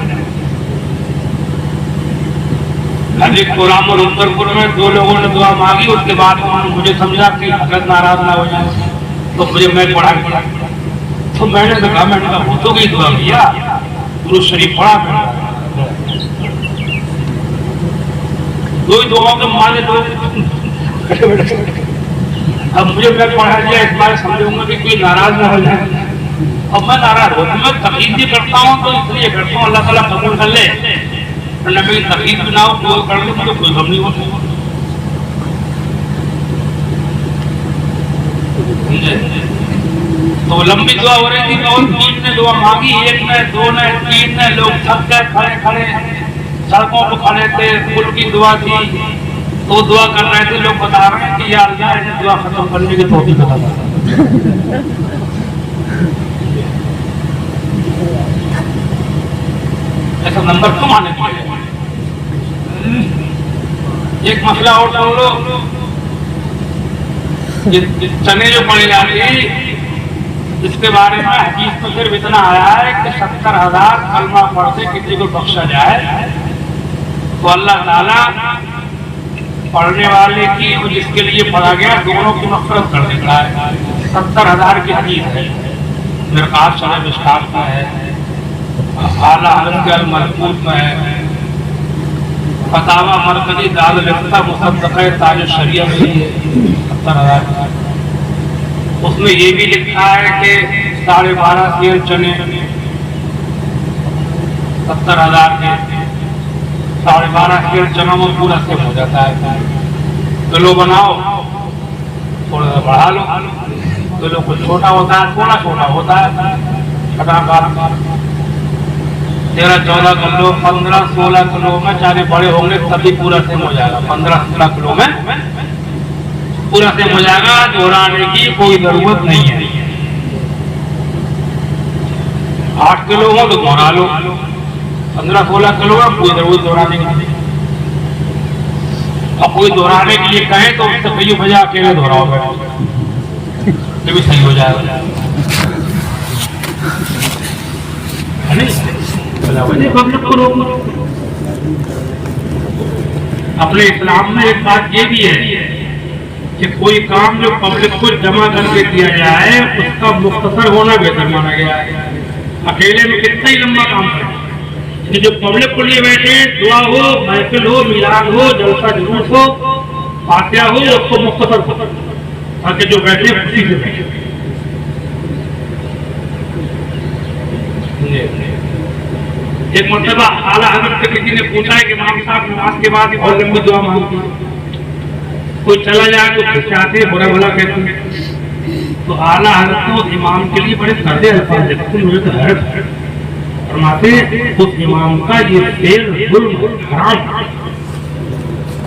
Speaker 2: एक प्रोग्राम में उत्तरपुर में 2 लोगों ने दुआ मांगी, उसके बाद उन्होंने मुझे समझा कि हजरत नाराज ना हो जाए तो मुझे मैं पढ़ा तो मैंने कहा भूतों की दुआ किया, गुरु शरीफ पढ़ा मैंने 2 दुआओं के माने लोग। अब मुझे मैं पढ़ा दिया, इस बार समझूंगा कि कोई नाराज ना हो जाए। अब मैं नाराज होता, मैं तकलीफ भी करता हूँ तो इसलिए करता हूँ अल्लाह ताला कबूल कर ले, वरना मेरी तकलीफ भी ना हो कोई कर ले तो कोई गम नहीं होता। तो लंबी दुआ हो रही थी और 3 ने दुआ मांगी, 1 ने, 2 ने, 3 ने, लोग थक गए, खड़े खड़े सड़कों पर खड़े थे, पुल की दुआ थी तो दुआ कर रहे थे। लोग बता रहे हैं कि यार दुआ खत्म करने की तौफीक अता फरमा। ऐसा नंबर क्यों आने दिया? एक मसला और सुन लो, चने जो पड़ी जाती है इसके बारे में हदीस तो सिर्फ इतना आया है कि 70,000 कलमा पढ़ से किसी को बख्शा जाए तो अल्लाह ताला पढ़ने वाले की और जिसके लिए पढ़ा गया दोनों की मग़फ़िरत कर देता है। 70,000 की हदीस है, मिरकात शरह मिशकात में है, आला हज़रत के अल-मलकूत में है, फतावा मरकज़ी दारुल इफ्ता मुसद्दक़े ताज शरिया में है 70,000। उसमें ये भी लिखा है कि 12.5 सेर चने 70,000 के 12.5 सेर चनों में पूरा सेब हो जाता है। किलो बनाओ, थोड़ा सा बढ़ा लो, किलो कुछ छोटा होता है, थोड़ा छोटा होता है, 13-14 किलो, 15-16 किलो में चारे बड़े होंगे तभी पूरा सेब हो जाएगा। 15-16 किलो में पूरा सेब हो जाएगा, दोहराने की कोई जरूरत नहीं है। 8 किलो हो तो दोहरा लो, 15-16 किलो में कोई जरूरत दोहराने की नहीं। और कोई दोहराने के लिए कहे तो उससे कई बजा अकेले दोहराओ, ये भी सही हो जाएगा। अपने इस्लाम में एक बात ये भी है कि कोई काम जो पब्लिक को जमा करके किया जाए उसका मुख्तसर होना बेहतर माना गया है। अकेले में कितना ही लंबा काम करें, कि जो पब्लिक को लिए बैठे दुआ हो, महफिल हो, मिलाद हो, जलसा जुलूस हो, फातिहा हो, उसको मुख्तसर हो ताकि जो बैठे खुशी से बैठे। एक मरतबा आला हज़रत से किसी ने पूछा है कि इमाम साहब नमाज के बाद बहुत लंबी दुआ मांगती है, कोई चला जाए तो चाहते बुरा भला कहते हैं। तो आला हज़रत तो इमाम के लिए बड़े सादे अल्फाज लिखते, मुझे तो हैरत है। फरमाते उस इमाम का ये फेल जुल्म हराम।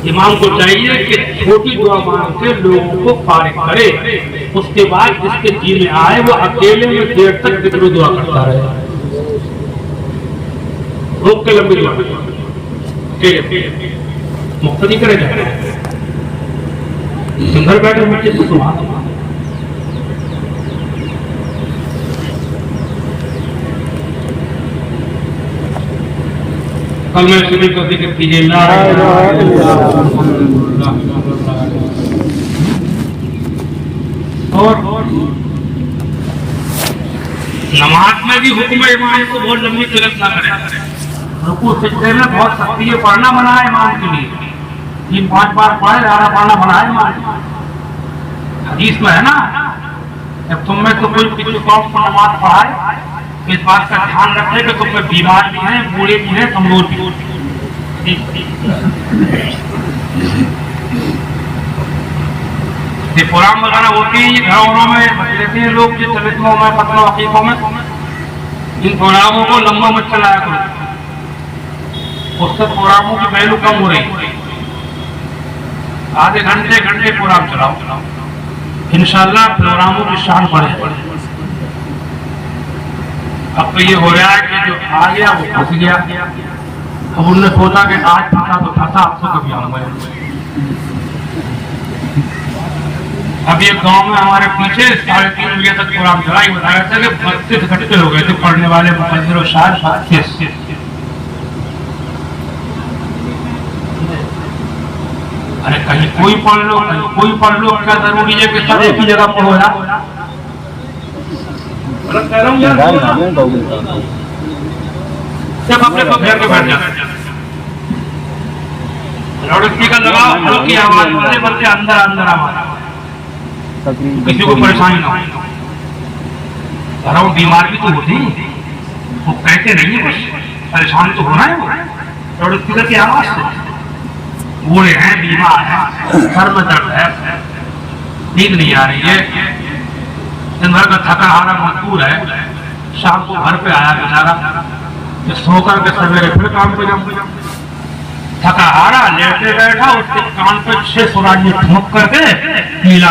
Speaker 2: इमाम को चाहिए कि छोटी दुआ मांग के लोगों को फारिग करे, उसके बाद जिसके जी में आए वो अकेले में देर तक जिक्र दुआ करता रहे, रोक के लंबी दुआ मुक्तदी करे जाए। घर बैठे मस्जिद को सुना कल मैं शरीफ को जिक्र कीजिए और नमाज में भी हुक्म है इमाम को बहुत लंबी किरत ना करें। रुकू सिजदे में बहुत सख्ती है, पढ़ना मना है इमाम के लिए। 3-5 बार पढ़े, ज़्यादा पढ़ना मना है इमाम। हदीस में है ना, जब तुम में तो कोई किसी कौम को नमाज पढ़ाए तो इस बात का ध्यान रखे कि तुम में बीमार भी हैं, बूढ़े भी हैं, कमजोर भी। ये प्रोग्राम वगैरह होते हैं, ये घरों में रहते हैं लोग, जो तबीयतों में, फतलों हकीकों में, इन प्रोग्रामों को लंबा मत चलाया करो, उससे प्रोग्रामों की वैल्यू कम हो रही। आधे घंटे प्रोग्राम चलाओ, इंशाअल्लाह प्रोग्रामों की शान बढ़े। अब तो ये हो रहा है कि जो आ गया वो फंस गया। अब उनने सोचा कि आज फंसा तो फंसा, अब तो कभी आऊंगा। अब ये गांव में हमारे पीछे 3:30 बजे तक प्रोग्राम चला, ये बताया था कि 32 घंटे हो गए थे पढ़ने वाले मुकद्दर शायर 32। अरे कहीं कोई पढ़ लो, कहीं कोई पढ़ लो, क्या जरूरी है कि सब एक ही जगह पढ़ो ना? सब अपने घर के बैठ जाते, लाउड स्पीकर लगाओ, हल्की आवाज वाले बच्चे अंदर आवाज, किसी को परेशानी ना हो। घरों में बीमार भी तो होती, वो कहते नहीं है, कुछ परेशान तो होना है वो लाउड स्पीकर की आवाज से। बूढ़े हैं, बीमार हैं, सर में दर्द है, नींद नहीं आ रही है, दिन भर का थका हारा मजबूर है, शाम को घर पे आया बेचारा, तो सोकर के सवेरे फिर काम पे जाऊंगा, थका हारा लेटे बैठा, उसके कान पे 6 सुराजी ठोक करके मिला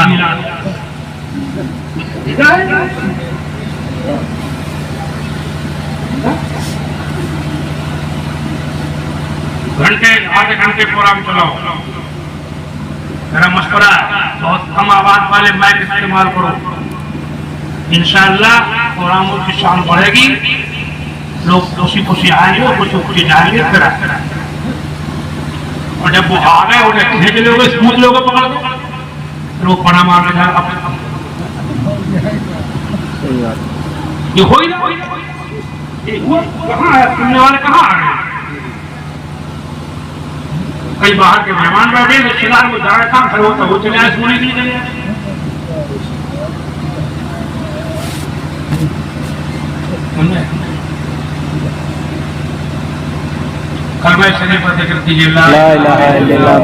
Speaker 2: घंटे आधे घंटे प्रोग्राम चलाओ। मेरा मशवरा है, बहुत कम आवाज वाले माइक इस्तेमाल करो, इंशाअल्लाह प्रोग्रामों की शान बढ़ेगी, लोग खुशी आएंगे, खुशी जाएंगे। फिर और जब वो आ गए उन्हें खींच लोगे, स्मूथ लोगे पकड़ दो, फिर वो पड़ा मारने जाएगा। ये हो ही ना, कहाँ है सुनने वाले, कहाँ आ गए? कई बाहर के मेहमान बैठे, रिश्तेदार को जा रहा था, फिर वो चले आए सोने के लिए चले आए। कलमा शरीफ पर जिक्र कीजिए, ला इलाहा इल्लल्लाह।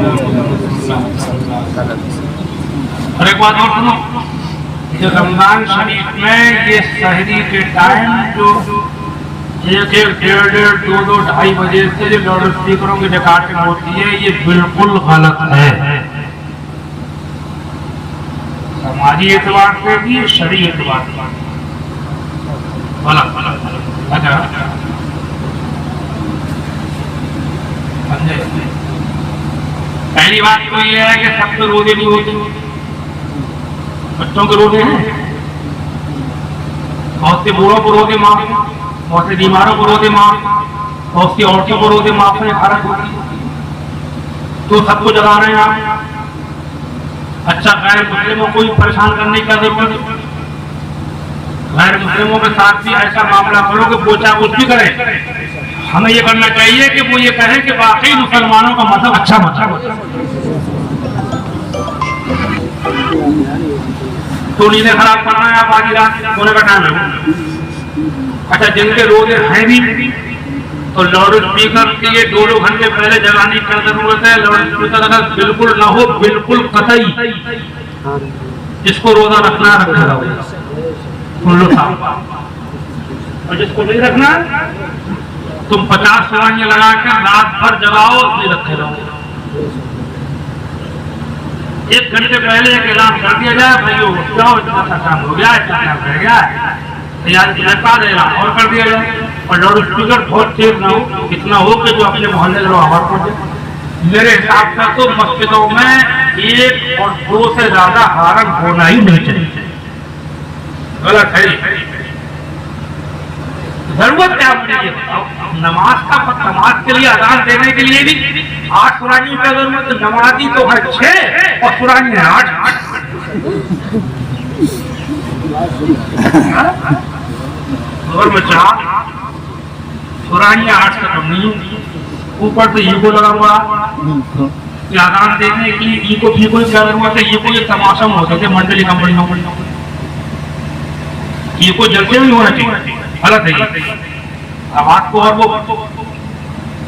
Speaker 2: और एक बात और सुनो, जो रमजान शरीफ में ये सहरी के टाइम जो 1-1, 1:30, 2-2, 2:30 बजे से जो लाउड स्पीकरों की रिकॉर्डिंग होती है, ये बिल्कुल गलत है, समाजी एतबार से भी, शरई एतबार से गलत। अच्छा पहली बात तो ये है कि सबके रोजे नहीं होते, बच्चों के रोजे हैं, बहुत से बूढ़ों को रोजे माफ, बहुत से बीमारों को रोजे माफ, बहुत सी औरतों को रोजे माफ है, तो सबको जगा रहे हैं। अच्छा, गैर मुस्लिमों को परेशान करने का जरूरत है? गैर मुस्लिमों के साथ भी ऐसा मामला करो कि पोछा कुछ भी करें। हमें ये करना चाहिए कि वो ये कहें कि वाकई मुसलमानों का मतलब अच्छा मतलब, तो नींद खराब करना है, आप आधी रात सोने का टाइम है। अच्छा, जिनके रोजे हैं भी तो लाउड स्पीकर के लिए 2-2 घंटे पहले जगाने की जरूरत है। लाउड स्पीकर अगर बिल्कुल ना हो, बिल्कुल कतई, जिसको रोजा रखना रखना सुन लो साहब, और जिसको नहीं रखना तुम 50 सुरानियां लगा कर रात भर जगाओ, नहीं रखे रहो। 1 घंटे पहले एक ऐलान कर दिया जाए, भाइयों जाओ, इतना सा काम हो गया, इतना काम रह गया, और कर दिया जाए। और लाउड स्पीकर बहुत तेज ना हो, इतना हो कि जो अपने मोहल्ले में आवाज पहुंचे। मेरे हिसाब से तो मस्जिदों में 1 और 2 से ज्यादा हारन होना ही नहीं चाहिए, गलत है। जरूरत क्या पड़ेगी? नमाज के लिए अजान देने के लिए भी 8 सुरानी की जरूरत, नमाजी तो है 6 और सुरानी है 8। और बच्चा पुरानी आर्ट्स का कम नहीं, ऊपर से ईगो लगा हुआ, आगान देखने के लिए ईगो फीको क्या हुआ था, ईगो एक तमाशा में होता थे मंडली कंपनियों में, ईगो जलते भी होना चाहिए, गलत है। आवाज को और वो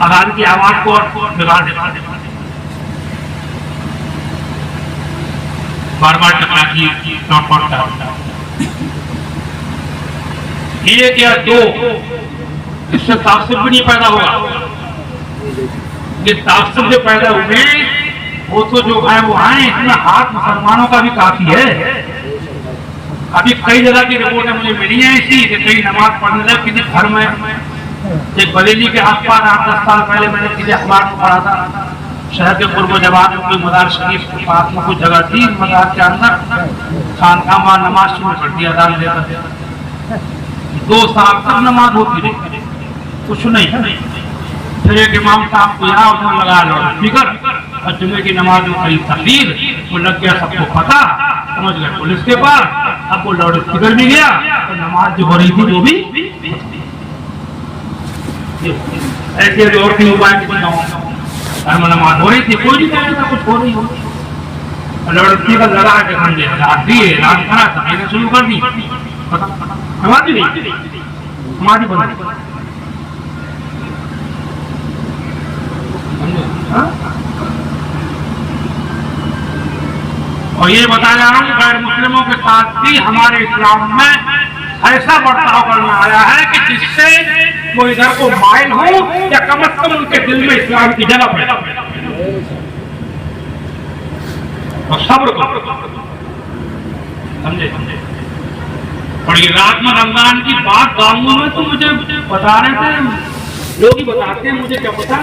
Speaker 2: आगान की आवाज को और बिगाड़ देता, बार बार टकराती नॉट पड़ता एक या दो, इससे तासुब भी नहीं पैदा होगा। ये तासुब जो पैदा हुए वो तो जो है वो आए, इसमें हाथ मुसलमानों का भी काफी है। अभी कई जगह की रिपोर्टें मुझे मिली हैं इसी कि कई नमाज पढ़ने लगे किसी घर में, एक बरेली के आसपास 8-10 साल पहले मैंने किसी अखबार में पढ़ा था, शहर के पूर्व जवाब में कोई मदार शरीफ के पास में कोई जगह थी, मदार के अंदर खानका मां नमाज शुरू कर दिया अजान देकर, 2 साल तक नमाज होती रही, कुछ नहीं। फिर एक इमाम साहब को यहाँ उसने लगा लो स्पीकर और जुम्मे की नमाज में कई तकलीर, वो लग गया सबको पता, समझ गए पुलिस के पास, अब वो लाउड स्पीकर भी गया तो नमाज जो हो रही थी वो भी ऐसे और भी उपाय नमाज हो रही थी, कोई नहीं कहता कुछ हो रही हो, लाउड स्पीकर लगा के खंडे रात दिए, रात करा था शुरू कर दी, हमारी नहीं हमारी बना। और ये बता जा रहा हूँ गैर मुस्लिमों के साथ भी हमारे इस्लाम में ऐसा बर्ताव करना आया है कि जिससे वो इधर को माइल हो या कम से कम उनके दिल में इस्लाम की जगह पैदा और सब्र को समझे। और ये रात में रमजान की बात गाँवों में तो मुझे बता रहे थे लोग ही बताते हैं, मुझे क्या पता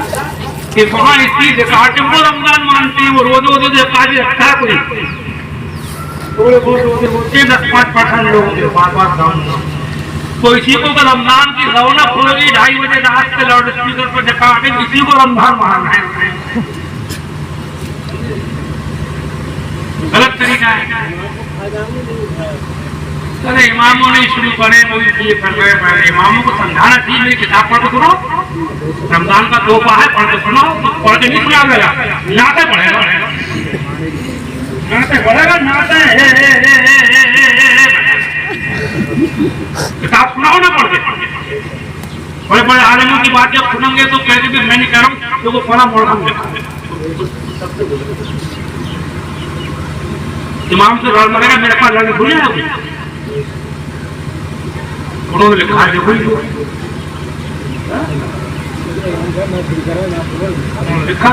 Speaker 2: कि वहाँ इसी रिकॉर्ड वो रमजान मानते हैं, वो रोजे रिकॉर्ड रखता है कोई होते 10-5% लोग बात तो इसी को रमजान की रौनक होगी 2:30 बजे रात के लाउड स्पीकर पर रिकॉर्ड, इसी को रमजान मानना है, गलत तरीका है। अरे इमामों ने शुरू करे वो ये कर रहे हैं, इमामों को समझाना चाहिए, मेरी किताब पढ़ के सुनो, रमजान का तोहफा है पढ़ के सुनो, पढ़ के नहीं सुना देगा, नाते पढ़ेगा, नाते पढ़ेगा, नाते किताब सुनाओ ना पढ़ के। बड़े बड़े आलिमों की बात जब सुनेंगे तो कहेंगे कि मैं नहीं कह रहा हूँ, तो वो पढ़ा मोड़ इमाम से लड़ मरेगा, मेरे पास लड़ने भूल जाएगा, उन्होंने लिखा है देखो लिखा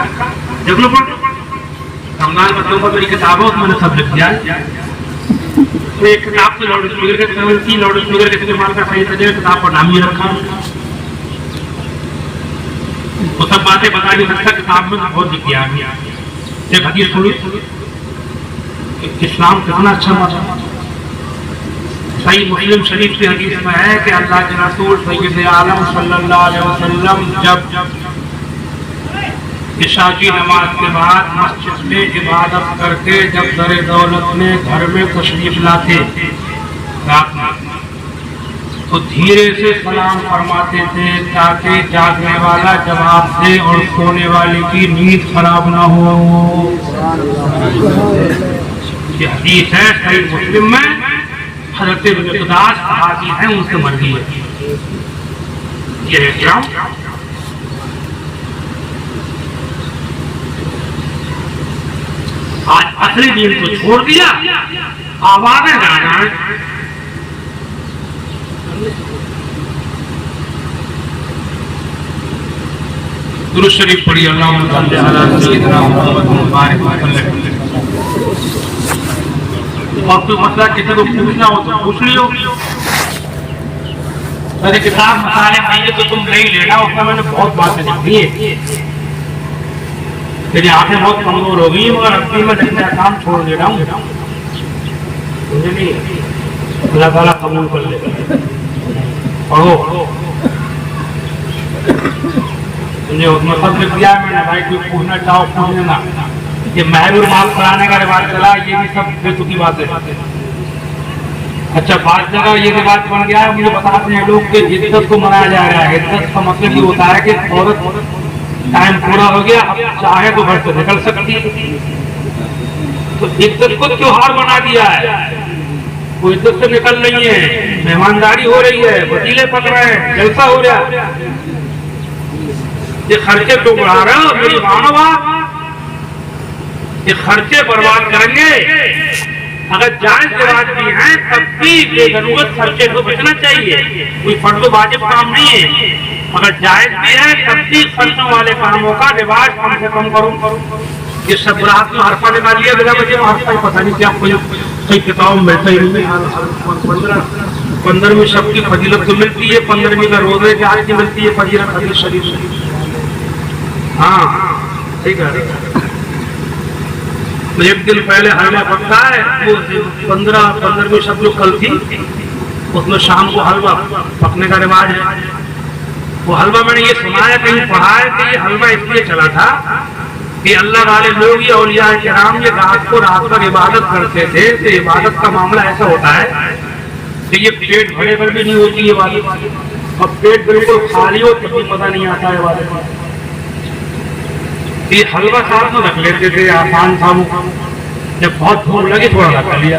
Speaker 2: देख लो, रमजान का तौबा मेरी किताब है उसमें सब लिख दिया। तो एक किताब से लाउड स्पीकर के लाउड स्पीकर के इस्तेमाल का सही तरीका किताब पर नाम ही रखा, वो सब बातें बता नहीं सकता, किताब में बहुत लिख दिया। एक हदीस सुनी, इस्लाम कितना अच्छा मजा, सही मुस्लिम शरीफ की हदीस में है कि अल्लाह के रसूल सैयद आलम सल्लल्लाहु अलैहि वसल्लम जब इशा की नमाज के बाद मस्जिद में इबादत करके जब दर दौलत में घर में तशरीफ लाते रात में, तो धीरे से सलाम फरमाते थे ताकि जागने वाला जवाब दे और सोने वाले की नींद खराब ना हो। ये हदीस है सही मुस्लिम में, हज़रत मिक़दास सहाबी हैं, उनसे मर्जी है ये है क्या। आज असली दीन को छोड़ दिया, आवाज़ें गाना है। दुरूद शरीफ पढ़ी, अल्लाहुम्मा सल्ली अला सय्यिदिना मुहम्मद मुबारक वसल्लम। और कोई मसला किसी को पूछना हो तो पूछ लियो। मेरी किताब मसाले में तो तुम नहीं लेना, उसमें मैंने बहुत बातें लिखी है, मेरी आंखें बहुत कमजोर हो गई मगर अभी मैं लिखने का काम छोड़ दे रहा हूँ, मुझे नहीं, अल्लाह ताला कबूल कर ले। पढ़ो मुझे उसमें सब लिख दिया है मैंने, भाई कोई पूछना चाहो पूछ लेना। ये महबूब माफ कराने का रिवाज चला, ये भी सब बेतुकी बात है। अच्छा, बात जगह ये रिवाज बन गया है, मुझे बताते हैं लोग कि इद्दत को मनाया जा रहा है। इद्दत का मतलब ये होता है कि औरत टाइम पूरा हो गया, अब चाहे तो घर से निकल सकती है। तो इद्दत को त्योहार बना दिया है, वो इद्दत से निकल रही है, मेहमानदारी हो रही है, वसीले पक रहे हैं, जलसा हो रहा है। ये खर्चे तो बढ़ा रहे हो मेरी मानो बात, ये खर्चे बर्बाद करेंगे। अगर जायज रिवाज भी हैं तब भी बेजरूरत खर्चे को बचना चाहिए, कोई फर्ज वाजिब काम नहीं है। अगर जायज भी है तब भी खर्चों वाले कामों का रिवाज कम से कम करो। ये सब रात में हरफा निकाल लिया, बिना बजे में हरफा पता नहीं क्या कोई किताब में मिलता ही नहीं। 15वीं शब की फजीलत तो मिलती है, 15वीं का रोजे की आज की मिलती है फजीलत हदीस शरीफ से। हाँ ठीक है, एक दिन पहले हलवा पकता है, वो 15वीं शब जो कल थी उसमें शाम को हलवा पकने का रिवाज है। वो हलवा मैंने ये सुना है, कहीं पढ़ा है कि ये हलवा इसलिए चला था कि अल्लाह वाले लोग ये औलिया किराम ये रात भर इबादत करते थे। तो इबादत का मामला ऐसा होता है कि ये पेट भरे पर भी नहीं होती है इबादत, और पेट बिल्कुल खाली हो तब भी पता नहीं आता है इबादत। ये हलवा साथ में रख लेते थे, आसान था वो, जब बहुत भूख लगी थोड़ा रख लिया।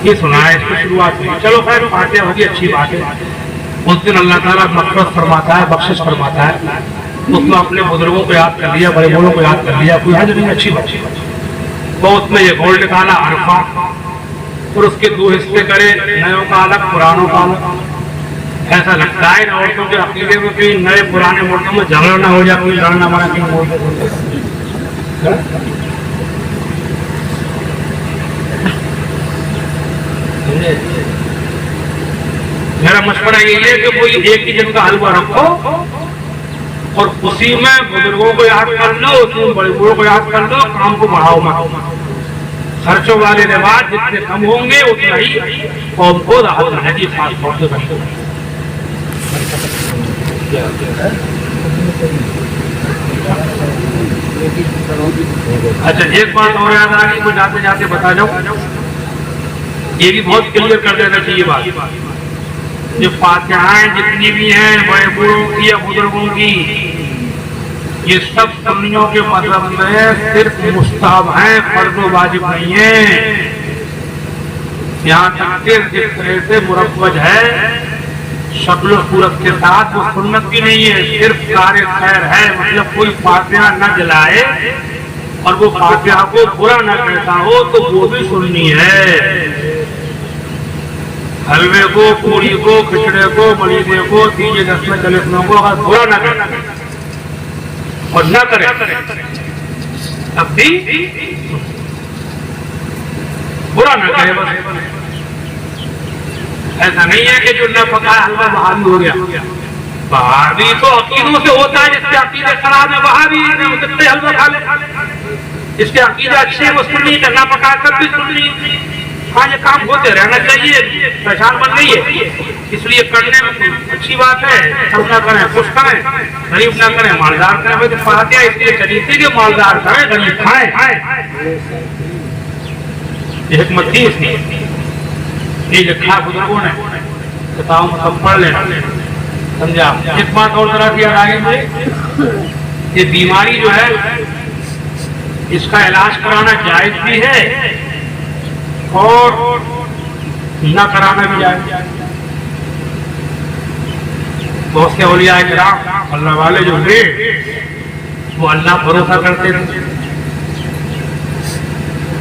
Speaker 2: ये सुना है, इसकी शुरुआत हुई। चलो खैर फातिहा होगी, अच्छी बात है। उस दिन अल्लाह ताला मग़फ़िरत फरमाता है, बख्शिश फरमाता है। उसमें अपने बुजुर्गों को याद कर लिया, बड़े बूढ़ों को याद कर लिया, कोई हज नहीं, अच्छी बात। तो उसमें ये गोल्ड निकाला अरफा, और उसके 2 हिस्से करे, नयों का अलग पुरानों का अलग। ऐसा लगता है औरतों के अकीदे में कि नए पुराने मुर्दों में झगड़ा ना हो जाए, कोई लड़ना मरा कहीं हो जाए। मेरा मशवरा ये है कि कोई एक ही जन का हलवा रखो और उसी में बुजुर्गों को याद कर लो, उसमें बड़े बूढ़ों को याद कर लो, काम को बढ़ाओ मत। खर्चों वाले रिवाज जितने कम होंगे उतना ही कौम को राहत रहेगी, खास तौर से बच्चों। अच्छा, एक बात और याद आ गई, कुछ जाते जाते बता जाओ, ये भी बहुत क्लियर कर देना चाहिए बात। जो फातिहाएं जितनी भी हैं बड़े बूढ़ों की या बुजुर्गों की, ये सब सुन्नियों के मतलब में सिर्फ मुस्तहब हैं, फर्ज वाजिब नहीं है। यहाँ तक जिस तरह से मुरव्वज है शक्ल सूरत के साथ, वो सुन्नत भी नहीं है, सिर्फ कार खैर है। मतलब कोई फातिहा न जलाए और वो फातिहा को बुरा न कहता हो तो वो भी सुन्नी है। हलवे को, पूरी को, खिचड़े को, मलीदे को, तीजे दसवें चलिसनों को अगर बुरा न करे और न करे तब भी बुरा न करे बस। ऐसा नहीं है कि जो न पका हलवा बहावी हो गया। बहावी तो अकीदों से होता है, जिसके अकीदे खराब है बहावी कितने हलवा खा ले, जिसके अकीदे अच्छे वो सुन्नी, न पका कर भी सुन्नी। हाँ, ये काम होते रहना चाहिए, पहचान बन गई है, इसलिए करने में अच्छी बात है। सब ना करें, खुश करें, गरीब ना करें, मालदार करें। भाई तो फातिहा इसलिए चली थी कि मालदार करें, गरीब खाएं। ये हिकमत थी इसकी, ये लिखा बुजुर्गों ने, किताबों में सब पढ़ लेना, समझा। एक बात और तरह की आगे में, ये बीमारी जो है इसका इलाज कराना जायज भी है और न कराना भी जायज। बहुत से औलिया किराम अल्लाह वाले जो थे वो अल्लाह भरोसा करते थे,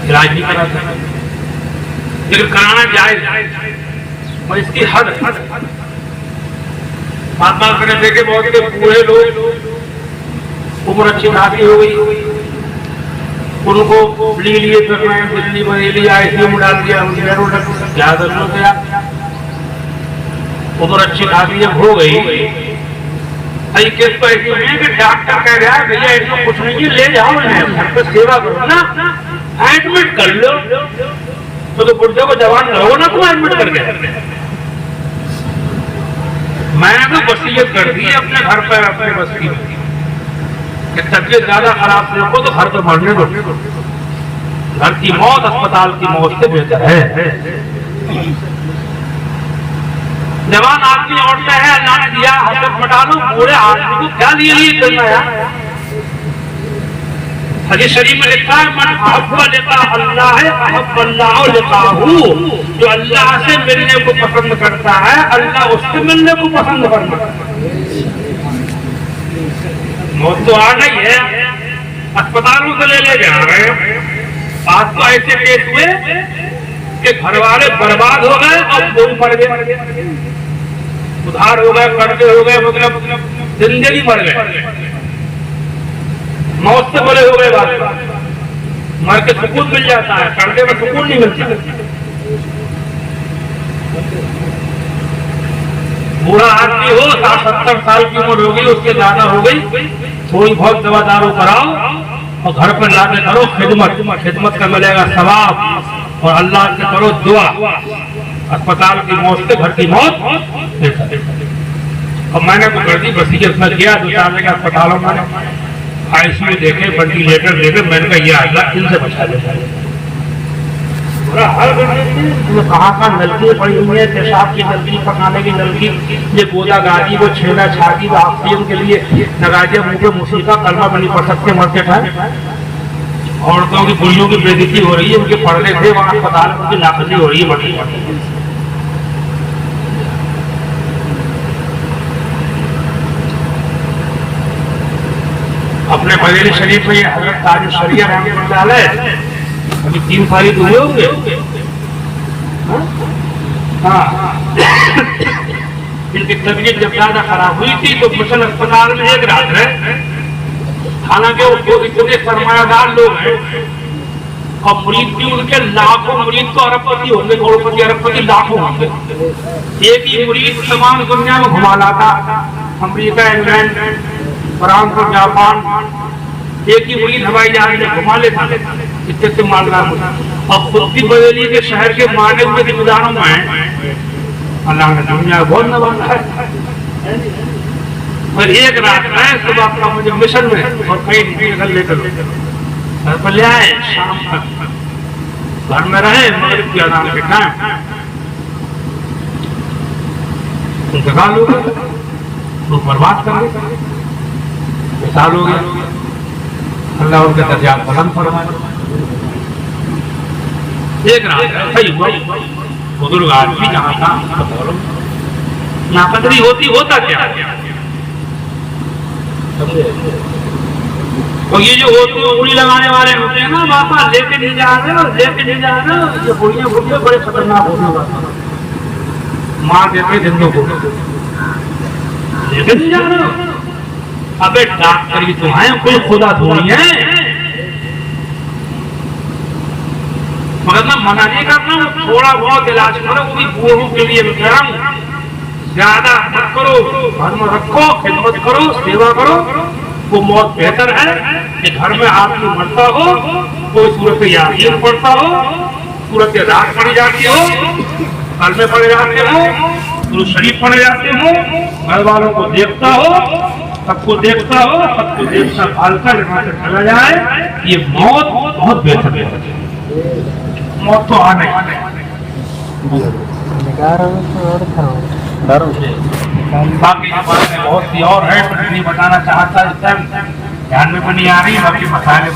Speaker 2: इलाज नहीं कराते, लेकिन कराना जायज और इसकी हद। महात्मा ने देखे बहुत से बूढ़े लोग, उम्र अच्छी खासी हो गई, उनको लिए फिर रहे हैं, बिजली बरेली आईसीयू में डाल दिया, क्या जरूरत है। उम्र अच्छी खासी जब हो गई, केस तो ऐसी है कि डॉक्टर कह रहा है भैया इसको कुछ नहीं, ले जाओ घर पे सेवा करो ना, एडमिट कर लो। तो बुढ़े को जवान रहो ना, तुम एडमिट कर गए। मैंने तो वसीयत कर दी अपने घर पर, अपने बस्ती में, तबीयत ज्यादा खराब देखो तो घर पे मरने दो, घर की मौत अस्पताल की मौत से बेहतर है। जवान आदमी औरतें हैं, अल्लाह ने दिया हसरत मटा लो, बूढ़े आदमी को क्या लिए करना है। हदीस शरीफ में लिखा है मन अहब्बा लिका अल्लाह है अहब्बल्लाहु लिकाहू, जो अल्लाह से मिलने को पसंद करता है अल्लाह उससे मिलने को पसंद करता है। मौत तो आ गई है, अस्पतालों से ले जा रहे हैं। आज तो ऐसे केस हुए कि घर वाले बर्बाद हो गए और वो मर गए, उधार हो गए, कर्जे हो गए, मतलब जिंदगी मर गए, मौत से बड़े हो गए। बात मर के सुकून मिल जाता है, कर्जे में सुकून नहीं मिलता। बूढ़ा आदमी हो 60-70 साल की उम्र हो गई, उससे ज्यादा हो गई, थोड़ी बहुत दवा दारू कराओ और घर पर लाके करो खिदमत का मिलेगा सवाब, और अल्लाह से करो दुआ। अस्पताल की मौत से घर की मौत। और मैंने तो कर दी वसीयत में किया 2-4 जगह अस्पतालों में आईसीयू देखे, वेंटिलेटर देखे, मैंने कहा ये अल्लाह इनसे बचा लेता है। कहाँ नलकी पड़ी हुई है, पेशाब की नलकी, पकाने की नलकी, ये गोदा गादी को छेड़ा छाती को ऑक्सीजन के लिए नगाजिया मुंह पे मुसीबा कलमा बनी पड़ सकते मरते टाइम। औरतों की बुढ़ियों की बेइज्जती हो रही है, उनके पर्दे थे वहाँ अस्पताल में, उनकी नाकसी हो रही है बड़ी। अपने बरेली शरीफ में हजरत ताज शरिया रहमतुल्लाह अलैह अभी 3 साल हुए होंगे। हाँ, इनकी तबीयत जब ज्यादा खराब हुई थी तो मिशन अस्पताल में एक रात रहे। हालांकि वो इतने सरमायादार लोग हैं और मुरीद भी उनके लाखों, मुरीद तो अरबपति होंगे, करोड़पति अरबपति लाखों होंगे। एक ही मुरीद तमाम दुनिया में घुमा लाता, अमरीका, इंग्लैंड, फ्रांस और जापान, एक ही मुरीद हवाई जहाज में घुमा लेता, इतने मालदार होता। और खुद भी बरेली के शहर के माने हुए जिम्मेदारों में अल्लाह ने दुनिया बहुत नवाजा है। और एक रात में सुबह का मुझे मिशन में और कई घर लेकर घर पर ले आए, शाम तक घर में रहे, मगरिब की अज़ान के टाइम इंतकाल हो गया, तो बर्बाद कर गए, साल हो गया। अल्लाह उनके दर्जात बुलंद फरमाए। एक रात सही हुआ, बुजुर्ग आदमी जहाँ था नाकदरी होता क्या। तो ये जो उंगली लगाने वाले होते हैं ना, बापा लेके नहीं जा रहे, लेके नहीं जा रहे, ये बुढ़िया बड़े खतरनाक होते हैं, मार देते जिंदों को, लेके नहीं जा रहे। अबे डॉक्टर ही तो हैं, कोई खुदा थोड़ी है। मगर मैं मना नहीं करता हूँ, थोड़ा बहुत इलाज करो, वो भी बूढ़ों के लिए मैं कह रहा हूँ। ज्यादा मत करो, घर में रखो, खिदमत करो, सेवा करो, वो मौत बेहतर है कि घर में आदमी मरता हो, कोई सूरत यासीन पढ़ता हो, सूरत रात पड़ी जाती हो, घर में पड़े जाते हो, गुरु शरीफ पड़े जाते हो, घर वालों को देखता हो, सबको देखता हो, सबको देखता भालकर यहाँ से चला जाए, ये मौत बहुत बेहतर है। मौत तो आने बाकी बातें बहुत सी और है, नहीं बताना चाहता, इस टाइम ध्यान में भी नहीं आ रही, बाकी मसाले